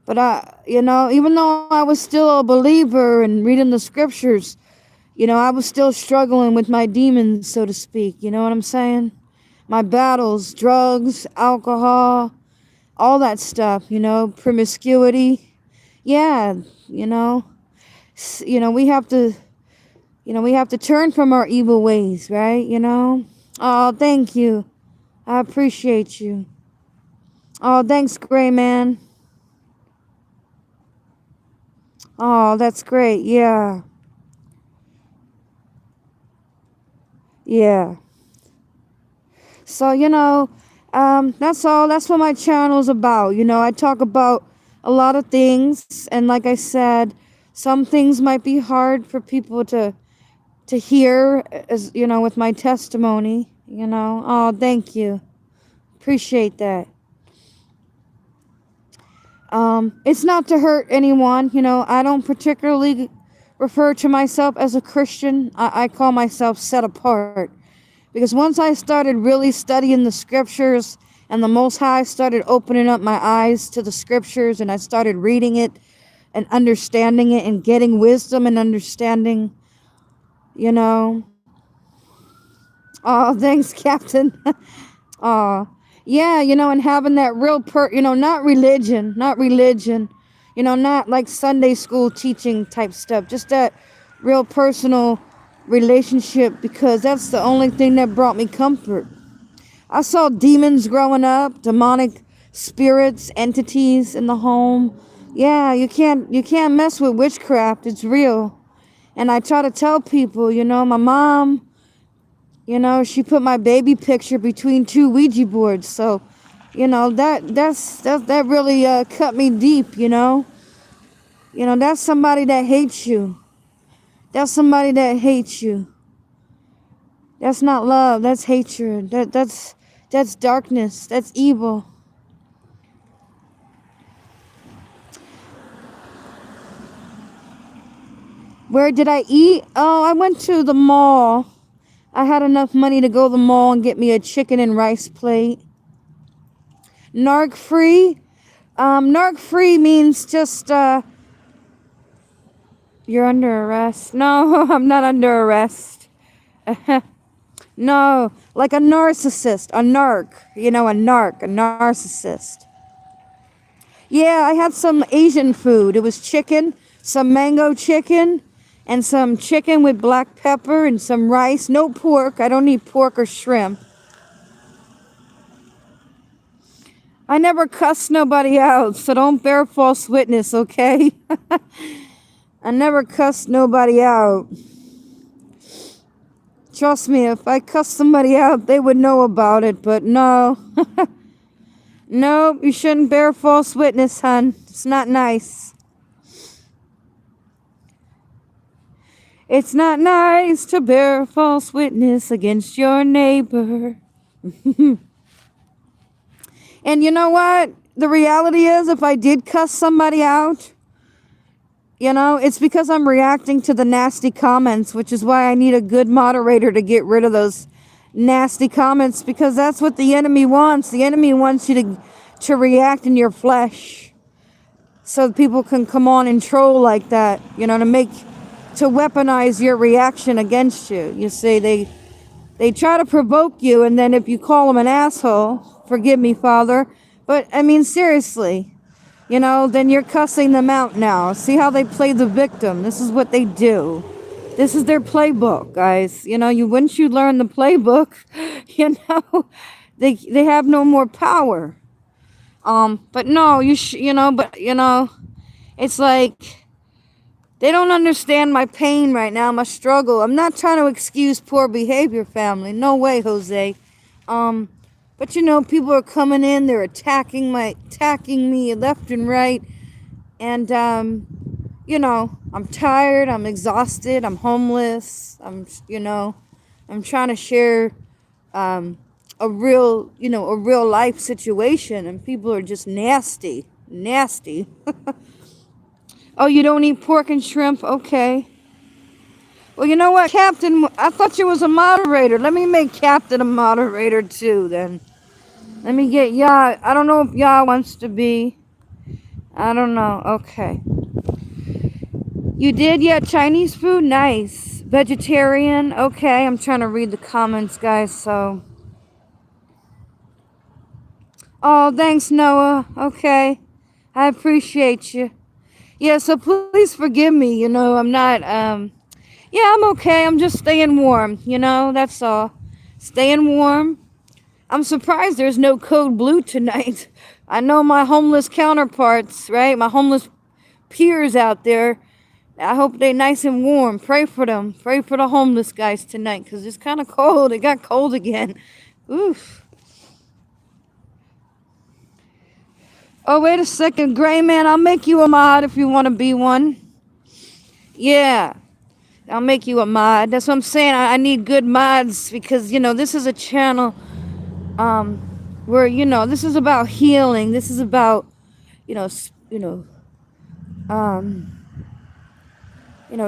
But, you know, even though I was still a believer and reading the scriptures, you know, I was still struggling with my demons, so to speak. You know what I'm saying? My battles, drugs, alcohol, all that stuff, you know, promiscuity. Yeah, you know, we have to turn from our evil ways, right? You know? Oh, thank you. I appreciate you. Oh, thanks, Gray Man. Oh, that's great. Yeah. Yeah. So, you know, that's all. That's what my channel's about. You know, I talk about a lot of things. And like I said, some things might be hard for people to hear, as you know, with my testimony, you know. Oh, thank you. Appreciate that. It's not to hurt anyone, you know. I don't particularly refer to myself as a Christian. I call myself set apart. Because once I started really studying the scriptures and the Most High started opening up my eyes to the scriptures and I started reading it and understanding it and getting wisdom and understanding, you know. Oh, thanks, Captain. Oh, yeah, you know, and having that real you know, not religion, you know, not like Sunday school teaching type stuff, just that real personal relationship, because that's the only thing that brought me comfort. I saw demons growing up, demonic spirits, entities in the home. Yeah, you can't mess with witchcraft. It's real. And I try to tell people, you know, my mom, you know, she put my baby picture between 2 Ouija boards. So, you know, that really cut me deep, you know. You know, that's somebody that hates you. That's somebody that hates you. That's not love. That's hatred. That's darkness. That's evil. Where did I eat? Oh, I went to the mall. I had enough money to go to the mall and get me a chicken and rice plate. NARC free? NARC free means just, you're under arrest. No, I'm not under arrest. No, like a narcissist, a narc, a narcissist. Yeah, I had some Asian food. It was chicken, some mango chicken, and some chicken with black pepper and some rice. No pork. I don't eat pork or shrimp. I never cuss nobody out, so don't bear false witness, okay? I never cussed nobody out. Trust me, if I cussed somebody out, they would know about it, but no. No, you shouldn't bear false witness, hun. It's not nice. It's not nice to bear false witness against your neighbor. And you know what? The reality is, if I did cuss somebody out, it's because I'm reacting to the nasty comments, which is why I need a good moderator to get rid of those nasty comments, because that's what the enemy wants. The enemy wants you to react in your flesh so people can come on and troll like that, to weaponize your reaction against you. You see, they try to provoke you, and then if you call them an asshole, forgive me, Father, but I mean, seriously, then you're cussing them out now. See how they play the victim? This is what they do. This is their playbook, guys. Once you learn the playbook, they have no more power. But no, it's like they don't understand my pain right now, my struggle. I'm not trying to excuse poor behavior, family. No way, Jose. But people are coming in, they're attacking me left and right. And I'm tired, I'm exhausted, I'm homeless. I'm trying to share a real life situation, and people are just nasty. Oh, you don't eat pork and shrimp? Okay. Well, you know what, Captain? I thought you was a moderator. Let me make Captain a moderator too, then. Let me get Yah. I don't know if Yah wants to be. I don't know. Okay. You did? Yeah, Chinese food? Nice. Vegetarian? Okay, I'm trying to read the comments, guys, so. Oh, thanks, Noah. Okay. I appreciate you. Yeah, so please forgive me. I'm not, yeah, I'm okay. I'm just staying warm, that's all. Staying warm. I'm surprised there's no code blue tonight. I know my homeless counterparts, right? My homeless peers out there. I hope they're nice and warm. Pray for them. Pray for the homeless guys tonight, because it's kind of cold. It got cold again. Oof. Oh, wait a second. Gray man, I'll make you a mod if you want to be one. Yeah. I'll make you a mod. That's what I'm saying. I need good mods, because, this is a channel where, this is about healing. This is about,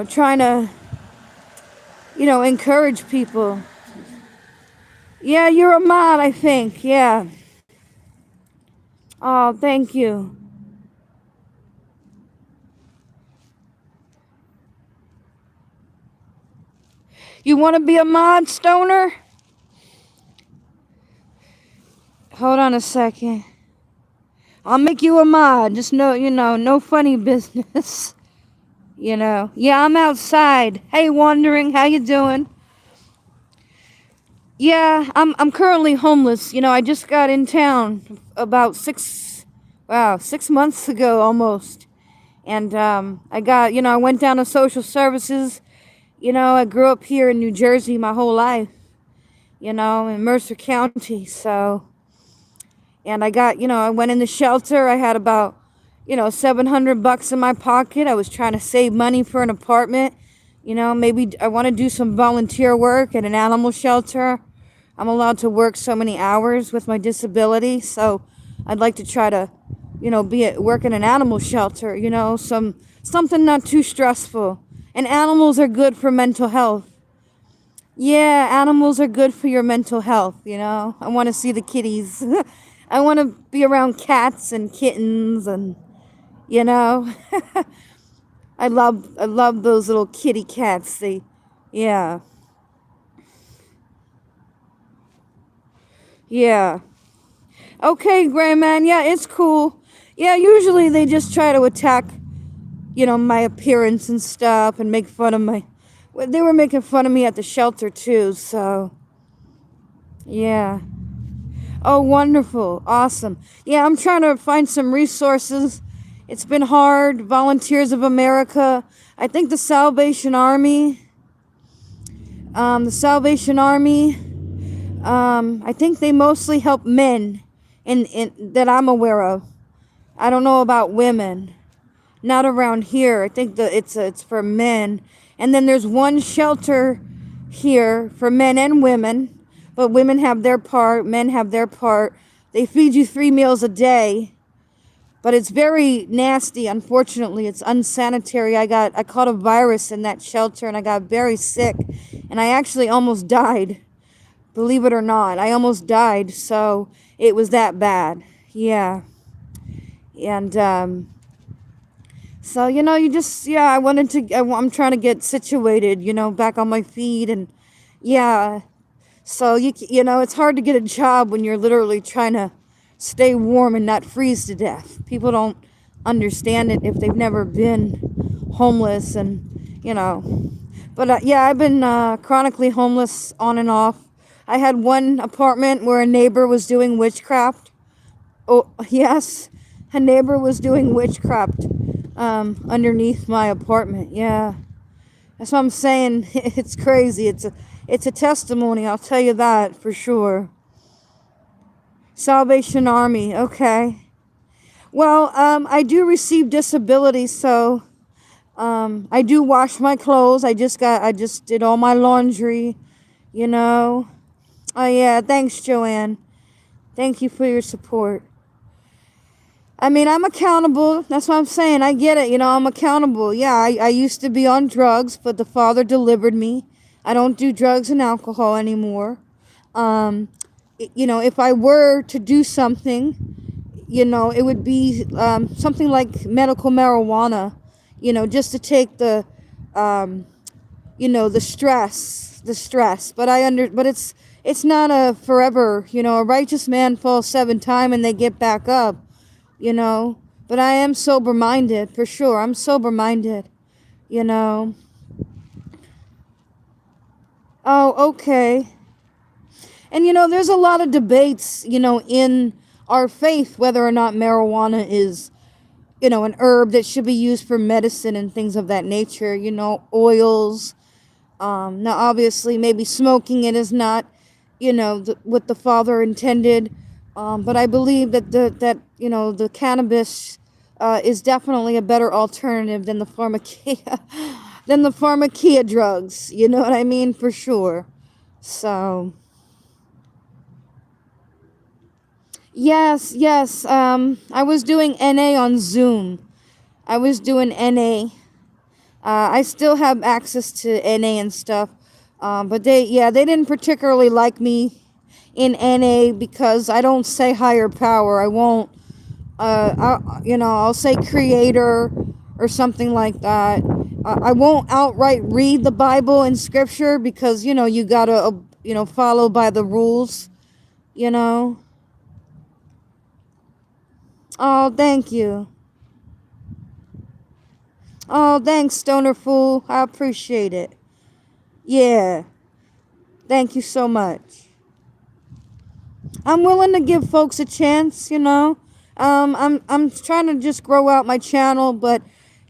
trying to, encourage people. Yeah, you're a mod, I think. Yeah. Oh, thank you. You want to be a mod, Stoner? Hold on a second. I'll make you a mod. Just no funny business. Yeah, I'm outside. Hey, Wandering, how you doing? Yeah, I'm currently homeless. I just got in town about 6 months ago almost. And I went down to social services. I grew up here in New Jersey my whole life, in Mercer County. So, and I went in the shelter. I had about, $700 in my pocket. I was trying to save money for an apartment. Maybe I want to do some volunteer work at an animal shelter. I'm allowed to work so many hours with my disability. So I'd like to try to, work in an animal shelter, something not too stressful. And animals are good for mental health. Yeah, animals are good for your mental health, I want to see the kitties. I want to be around cats and kittens and, you know, I love those little kitty cats. Yeah, yeah. Okay, Gray Man. Yeah, it's cool. Yeah, usually they just try to attack, my appearance and stuff and make fun of my. Well, they were making fun of me at the shelter too, so yeah. Oh, wonderful. Awesome. Yeah, I'm trying to find some resources. It's been hard. Volunteers of America. I think the Salvation Army. I think they mostly help men in that I'm aware of. I don't know about women. Not around here. I think that it's for men. And then there's one shelter here for men and women, but women have their part, men have their part. They feed you 3 meals a day, but it's very nasty. Unfortunately, it's unsanitary. I caught a virus in that shelter and I got very sick, and I actually almost died. Believe it or not, I almost died. So it was that bad. Yeah. And so, I wanted to, I'm trying to get situated, back on my feet. And yeah, so, it's hard to get a job when you're literally trying to stay warm and not freeze to death. People don't understand it if they've never been homeless and, But yeah, I've been chronically homeless on and off. I had one apartment where a neighbor was doing witchcraft. Oh, yes, a neighbor was doing witchcraft underneath my apartment. Yeah, that's what I'm saying. It's crazy. It's a testimony. I'll tell you that for sure. Salvation Army. Okay. Well, I do receive disability, so I do wash my clothes. I just did all my laundry. Oh yeah. Thanks, Joanne. Thank you for your support. I mean, I'm accountable. That's what I'm saying. I get it. I'm accountable. Yeah, I used to be on drugs, but the Father delivered me. I don't do drugs and alcohol anymore. If I were to do something, it would be something like medical marijuana, just to take the stress. But it's not a forever, a righteous man falls 7 times and they get back up. But I am sober minded for sure. I'm sober minded, Oh, okay. And there's a lot of debates, in our faith whether or not marijuana is, an herb that should be used for medicine and things of that nature, oils. Now obviously maybe smoking it is not, what the Father intended. But I believe that the cannabis is definitely a better alternative than the pharmakia drugs. You know what I mean? For sure. So yes. I was doing NA on Zoom. I was doing NA. I still have access to NA and stuff. But they didn't particularly like me in NA because I don't say higher power. I won't, I'll say creator or something like that. I won't outright read the Bible and scripture because, you gotta, follow by the rules, Oh, thank you. Oh, thanks, Stoner Fool. I appreciate it. Yeah. Thank you so much. I'm willing to give folks a chance, I'm trying to just grow out my channel, but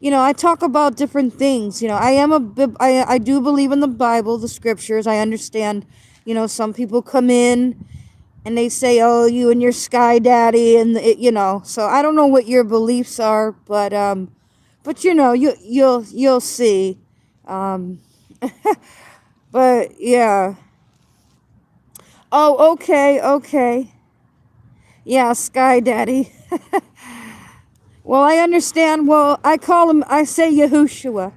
I talk about different things. I do believe in the Bible, the scriptures. I understand, some people come in and they say, "Oh, you and your sky daddy," and so I don't know what your beliefs are, but you'll see. Um, but yeah. Oh, okay. Yeah, Sky Daddy. Well, I understand. Well, I say Yahushua.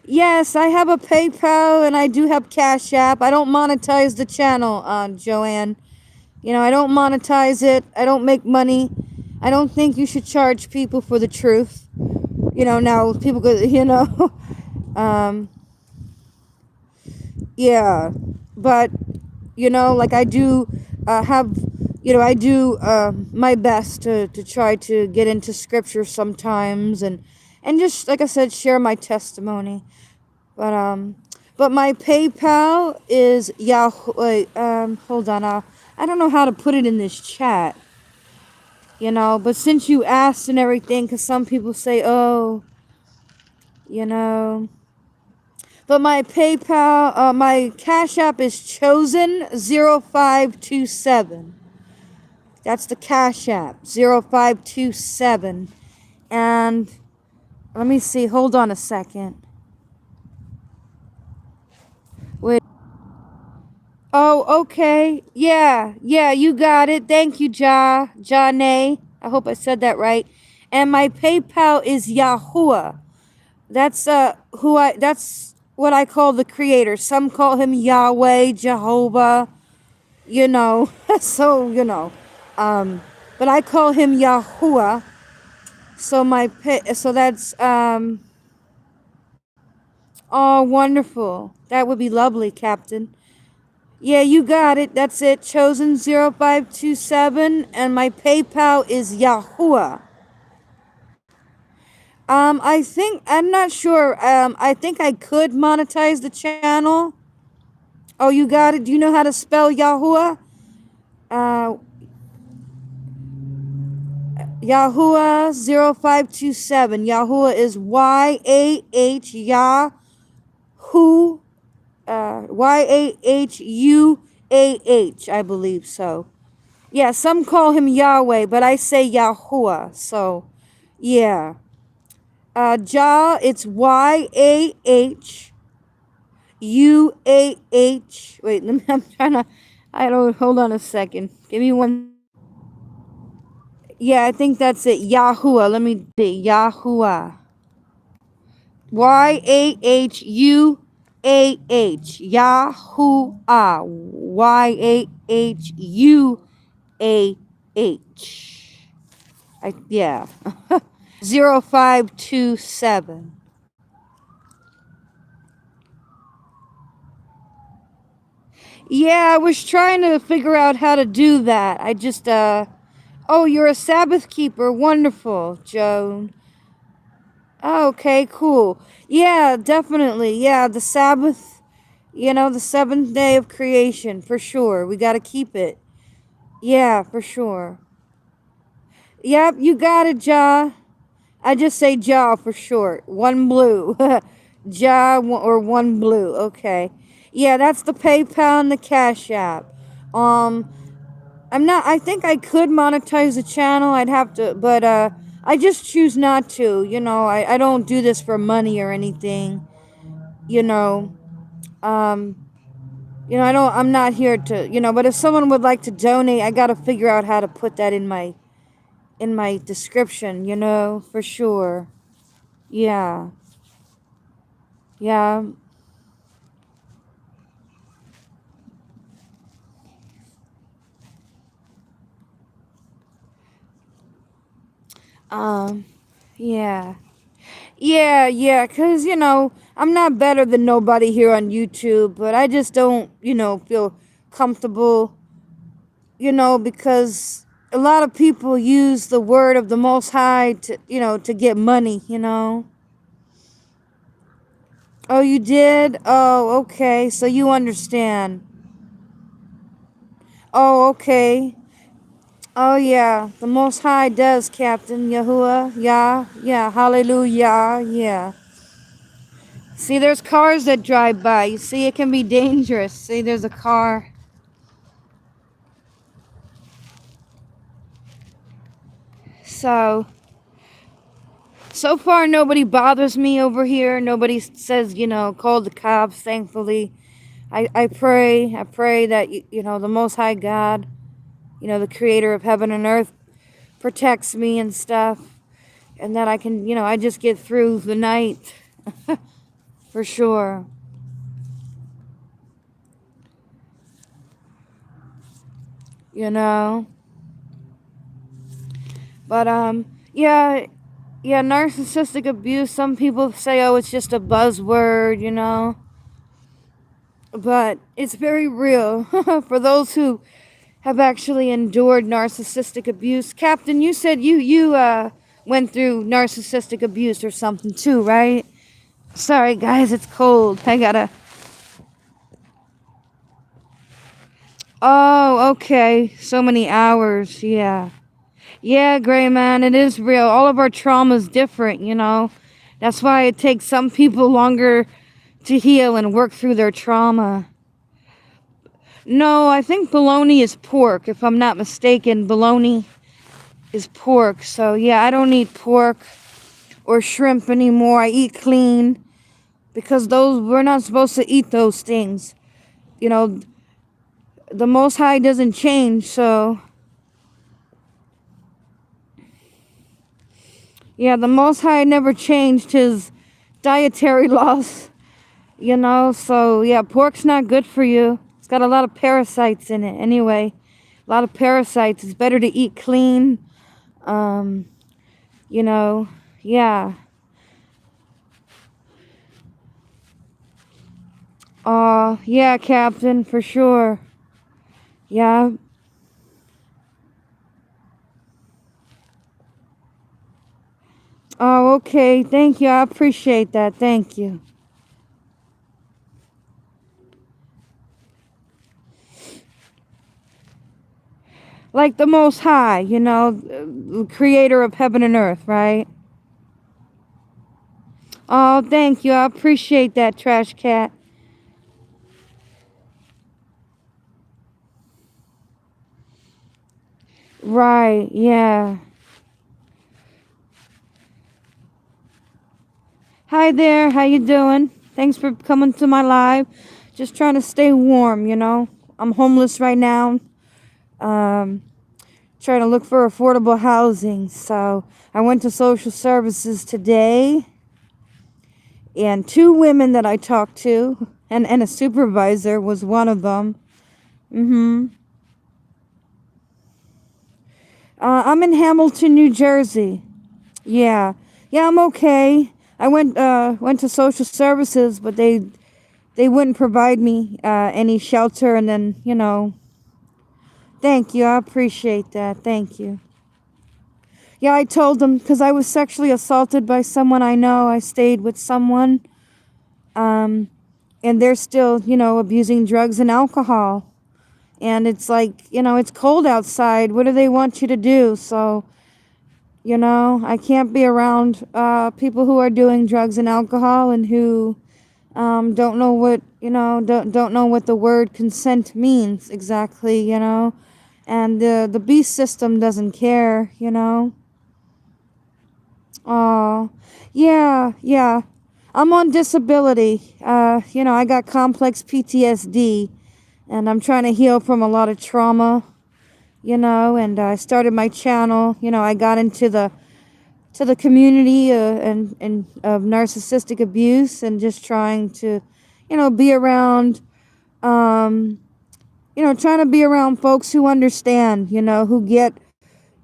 Yes, I have a PayPal and I do have Cash App. I don't monetize the channel, Joanne. You know, I don't monetize it. I don't make money. I don't think you should charge people for the truth. You know, now people go, you know, um, yeah. But, you know, like I do have, you know, I do my best to try to get into scripture sometimes and just, like I said, share my testimony. But my PayPal is Yahoo. Wait, hold on. I don't know how to put it in this chat. You know, but since you asked and everything, because some people say, oh, you know. But my PayPal, my Cash App is chosen0527. That's the Cash App, 0527. And let me see, hold on a second. Wait. Oh, okay. Yeah, you got it. Thank you, Janae. I hope I said that right. And my PayPal is Yahuwah. That's that's what I call the creator. Some call him Yahweh, Jehovah, you know. So, you know. But I call him Yahuwah. So so that's oh, wonderful. That would be lovely, Captain. Yeah, you got it. That's it. Chosen0527 and my PayPal is Yahuwah. I think I'm not sure. I think I could monetize the channel. Oh, you got it. Do you know how to spell Yahuwah? Uh, Yahuwah 0527. Yahuwah is Y-A-H Yahoo. Y-A-H-U-A-H. I believe so. Yeah, some call him Yahweh, but I say Yahuwah. So, yeah. It's Y-A-H-U-A-H. Wait, I'm trying to. I don't. Hold on a second. Give me one. Yeah, I think that's it. Yahuwah. Let me see. Yahuwah. Y-A-H-U-A-H. Yahuwah. Y-A-H-U-A-H. Yeah. 0527. Yeah, I was trying to figure out how to do that. I just, oh, you're a Sabbath keeper. Wonderful, Joan. Okay, cool. Yeah, definitely. Yeah, the Sabbath, you know, the seventh day of creation, for sure. We got to keep it. Yeah, for sure. Yep, you got it, Ja. I just say Ja for short. One blue. Ja or one blue. Okay. Yeah, that's the PayPal and the Cash App. Um, I think I could monetize the channel. I'd have to, but, I just choose not to. You know, I don't do this for money or anything. You know, um, I'm not here to, but if someone would like to donate, I gotta figure out how to put that in my description, for sure. Yeah. Yeah. Um, yeah. Yeah, cause, I'm not better than nobody here on YouTube, but I just don't, feel comfortable, because a lot of people use the word of the Most High to get money. Oh, you did? Oh, okay. So you understand. Oh, okay. Oh, yeah. The Most High does, Captain Yahuwah. Yeah. Hallelujah. Yeah. See, there's cars that drive by. You see, it can be dangerous. See, there's a car. So far, nobody bothers me over here. Nobody says, call the cops, thankfully. I pray that, the Most High God, the creator of heaven and earth, protects me and stuff. And that I can, I just get through the night. For sure. you know. But yeah, yeah, narcissistic abuse. Some people say, oh, it's just a buzzword, you know. But it's very real for those who have actually endured narcissistic abuse. Captain, you said you went through narcissistic abuse or something too, right? Sorry guys, it's cold. I gotta. Oh, okay. So many hours. Yeah. Yeah, Gray Man, it is real. All of our trauma's different, you know. That's why it takes some people longer to heal and work through their trauma. No, I think bologna is pork. If I'm not mistaken, bologna is pork. So yeah, I don't eat pork or shrimp anymore. I eat clean because those we're not supposed to eat those things. You know, the Most High doesn't change, so yeah, the Most High never changed his dietary laws, you know, so yeah, pork's not good for you. It's got a lot of parasites in it anyway. A lot of parasites. It's better to eat clean. Um, you know, yeah. Yeah, Captain, for sure. Yeah. Oh, okay. Thank you. I appreciate that. Thank you. Like the Most High, you know, the creator of heaven and earth, right? Oh, thank you. I appreciate that, Trash Cat. Right, yeah. Hi there, how you doing? Thanks for coming to my live. Just trying to stay warm, you know. I'm homeless right now. Um, Trying to look for affordable housing. So I went to social services today, and two women that I talked to, and a supervisor was one of them. Mm-hmm. I'm in Hamilton, New Jersey. Yeah, yeah, I'm okay. I went to social services, but they wouldn't provide me any shelter, and then you know. Thank you, I appreciate that. Thank you. Yeah, I told them because I was sexually assaulted by someone I know. I stayed with someone, um, and they're still, you know, abusing drugs and alcohol. And it's like, you know, it's cold outside. What do they want you to do? So, you know, I can't be around people who are doing drugs and alcohol and who don't know what, you know, don't know what the word consent means exactly, you know. And the beast system doesn't care, you know. Oh, yeah, yeah. I'm on disability. You know, I got complex PTSD, and I'm trying to heal from a lot of trauma, you know, and I started my channel. You know, I got into the community and of narcissistic abuse and just trying to, you know, be around you know, trying to be around folks who understand, you know, who get,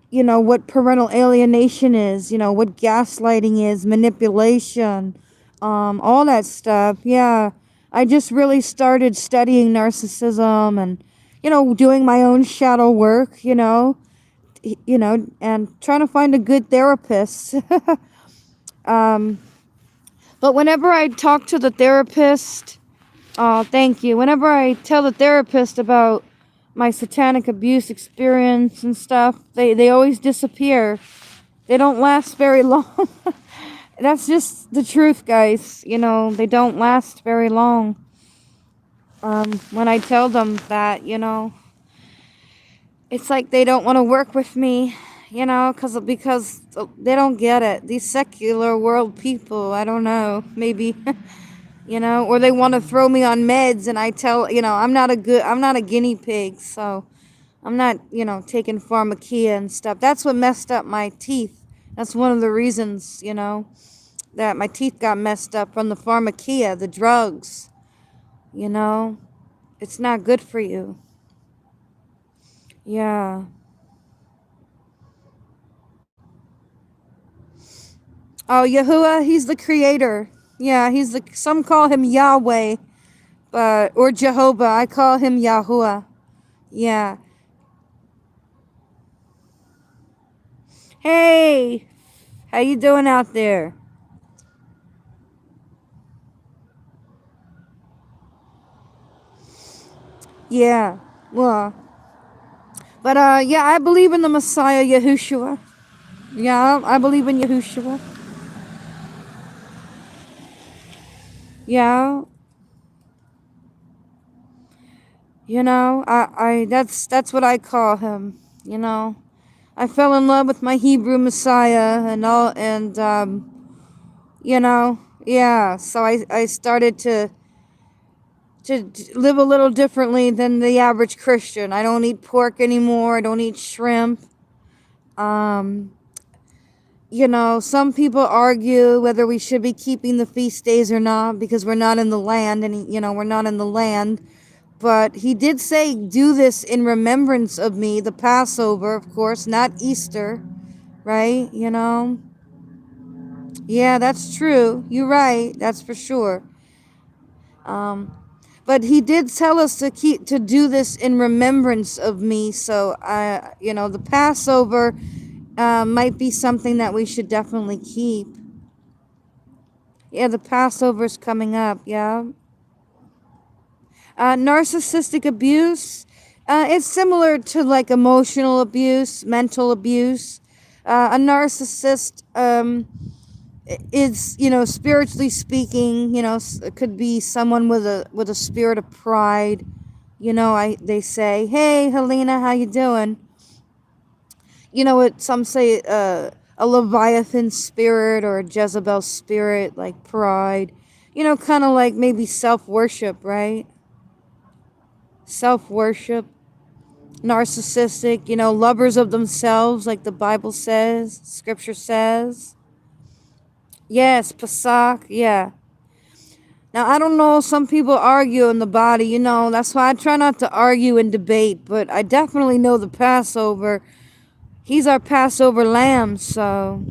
you know, what parental alienation is, you know, what gaslighting is, manipulation, all that stuff. Yeah. I just really started studying narcissism and, you know, doing my own shadow work, you know, and trying to find a good therapist. But whenever I talk to the therapist, oh, thank you. Whenever I tell the therapist about my satanic abuse experience and stuff, they always disappear. They don't last very long. That's just the truth, guys. You know, they don't last very long. When I tell them that, you know, it's like they don't want to work with me, you know, because they don't get it. These secular world people, I don't know, maybe, you know, or they want to throw me on meds, and I tell, you know, I'm not a guinea pig, so I'm not, you know, taking pharmakia and stuff. That's what messed up my teeth. That's one of the reasons, you know, that my teeth got messed up from the pharmakia, the drugs, you know. It's not good for you. Yeah. Oh, Yahuwah, he's the creator. Yeah, he's the, some call him Yahweh, but, or Jehovah. I call him Yahuwah. Yeah. Hey, how you doing out there? Yeah. Well, but yeah, I believe in the Messiah Yahushua. Yeah, I believe in Yahushua. Yeah. You know, that's what I call him, you know. I fell in love with my Hebrew Messiah and all, and you know, yeah, so I started to live a little differently than the average Christian. I don't eat pork anymore. I don't eat shrimp. Um, you know, some people argue whether we should be keeping the feast days or not because we're not in the land, and you know, we're not in the land. But he did say, "Do this in remembrance of me." The Passover, of course, not Easter, right? You know. Yeah, that's true. You're right. That's for sure. Um, but he did tell us to do this in remembrance of me. So I, you know, the Passover might be something that we should definitely keep. Yeah, the Passover's coming up. Yeah. Narcissistic abuse. It's similar to like emotional abuse, mental abuse. A narcissist is, you know, spiritually speaking, you know, could be someone with a spirit of pride. You know, they say, "Hey, Helena, how you doing?" You know what some say, a Leviathan spirit or a Jezebel spirit, like pride. You know, kind of like maybe self worship, right? Self worship. Narcissistic, you know, lovers of themselves, like the Bible says, Scripture says. Yes, Pesach, yeah. Now, I don't know, some people argue in the body, you know, that's why I try not to argue and debate, but I definitely know the Passover. He's our Passover lamb, so.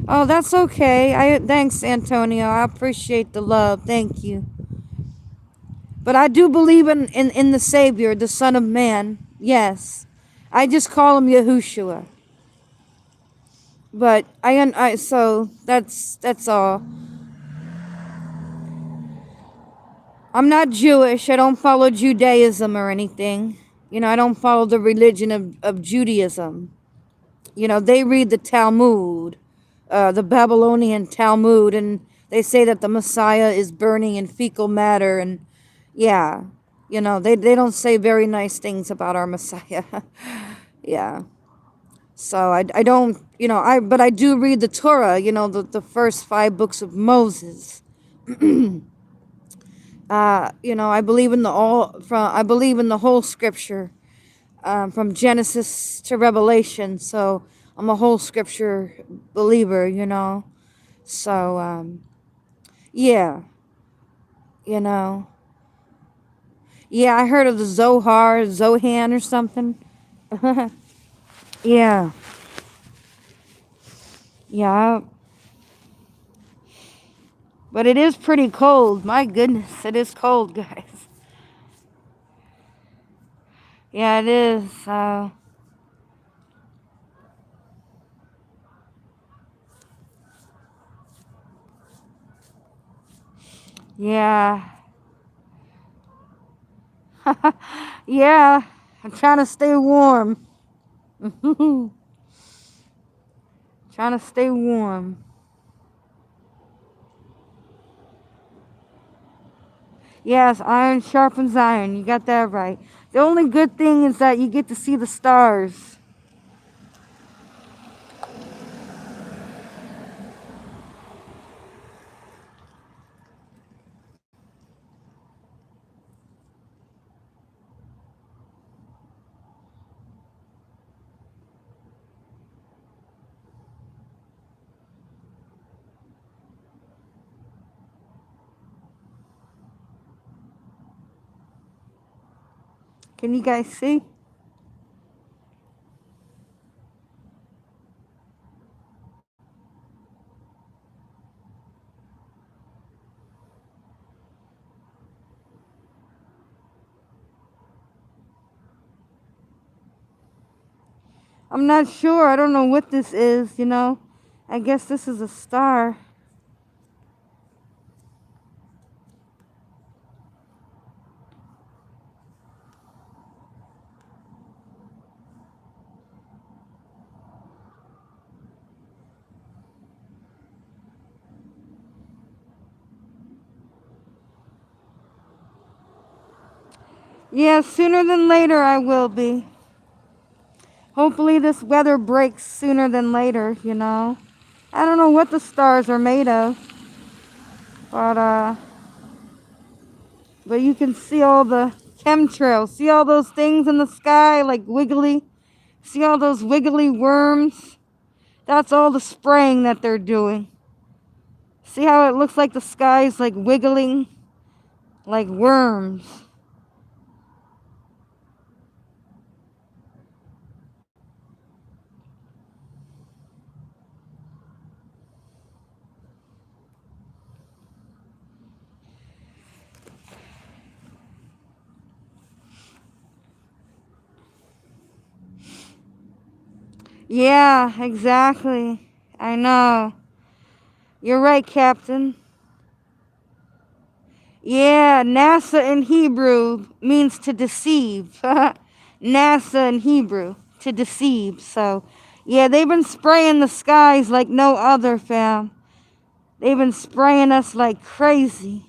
Oh, that's okay. Thanks, Antonio. I appreciate the love. Thank you. But I do believe in the Savior, the Son of Man. Yes. I just call him Yahushua. But so that's all. I'm not Jewish. I don't follow Judaism or anything. You know, I don't follow the religion of Judaism. You know, they read the Talmud, the Babylonian Talmud, and they say that the Messiah is burning in fecal matter, and yeah, you know, they don't say very nice things about our Messiah. Yeah. So I don't, you know, but I do read the Torah, you know, the first 5 books of Moses. You know, I believe in the whole scripture, from Genesis to Revelation. So I'm a whole scripture believer, you know. So yeah, you know, yeah, I heard of the Zohan or something. Yeah, yeah, but it is pretty cold. My goodness, it is cold, guys. Yeah, it is. Yeah. Yeah, I'm trying to stay warm. Trying to stay warm. Yes, iron sharpens iron. You got that right. The only good thing is that you get to see the stars. Can you guys see? I'm not sure. I don't know what this is, you know. I guess this is a star. Yeah, sooner than later I will be. Hopefully this weather breaks sooner than later, you know. I don't know what the stars are made of. But you can see all the chemtrails. See all those things in the sky like wiggly? See all those wiggly worms? That's all the spraying that they're doing. See how it looks like the sky's like wiggling? Like worms. Yeah, exactly. I know. You're right, Captain. Yeah, NASA in Hebrew means to deceive. NASA in Hebrew, to deceive. So, yeah, they've been spraying the skies like no other, fam. They've been spraying us like crazy.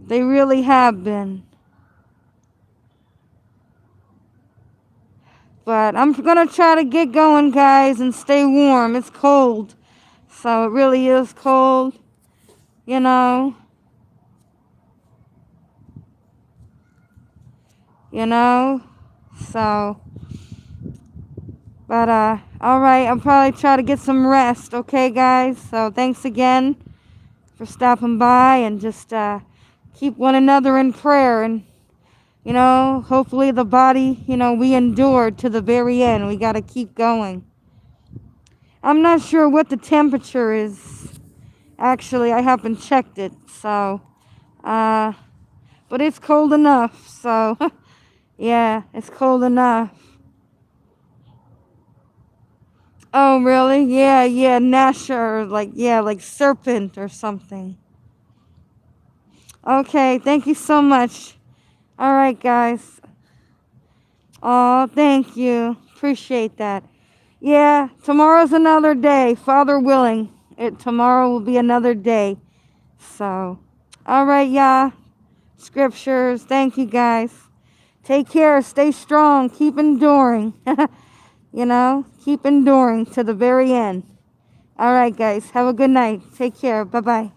They really have been. But I'm going to try to get going, guys, and stay warm. It's cold. So it really is cold, you know. You know. So, but all right, I'll probably try to get some rest, okay, guys? So thanks again for stopping by, and just keep one another in prayer, and you know, hopefully the body, you know, we endured to the very end. We got to keep going. I'm not sure what the temperature is. Actually, I haven't checked it. So, but it's cold enough. So, yeah, it's cold enough. Oh, really? Yeah, yeah, Nasha, or like, yeah, like serpent or something. Okay, thank you so much. All right, guys. Oh, thank you. Appreciate that. Yeah, tomorrow's another day, Father willing. Tomorrow will be another day. So, all right, y'all. Scriptures. Thank you, guys. Take care. Stay strong. Keep enduring. You know, keep enduring to the very end. All right, guys. Have a good night. Take care. Bye-bye.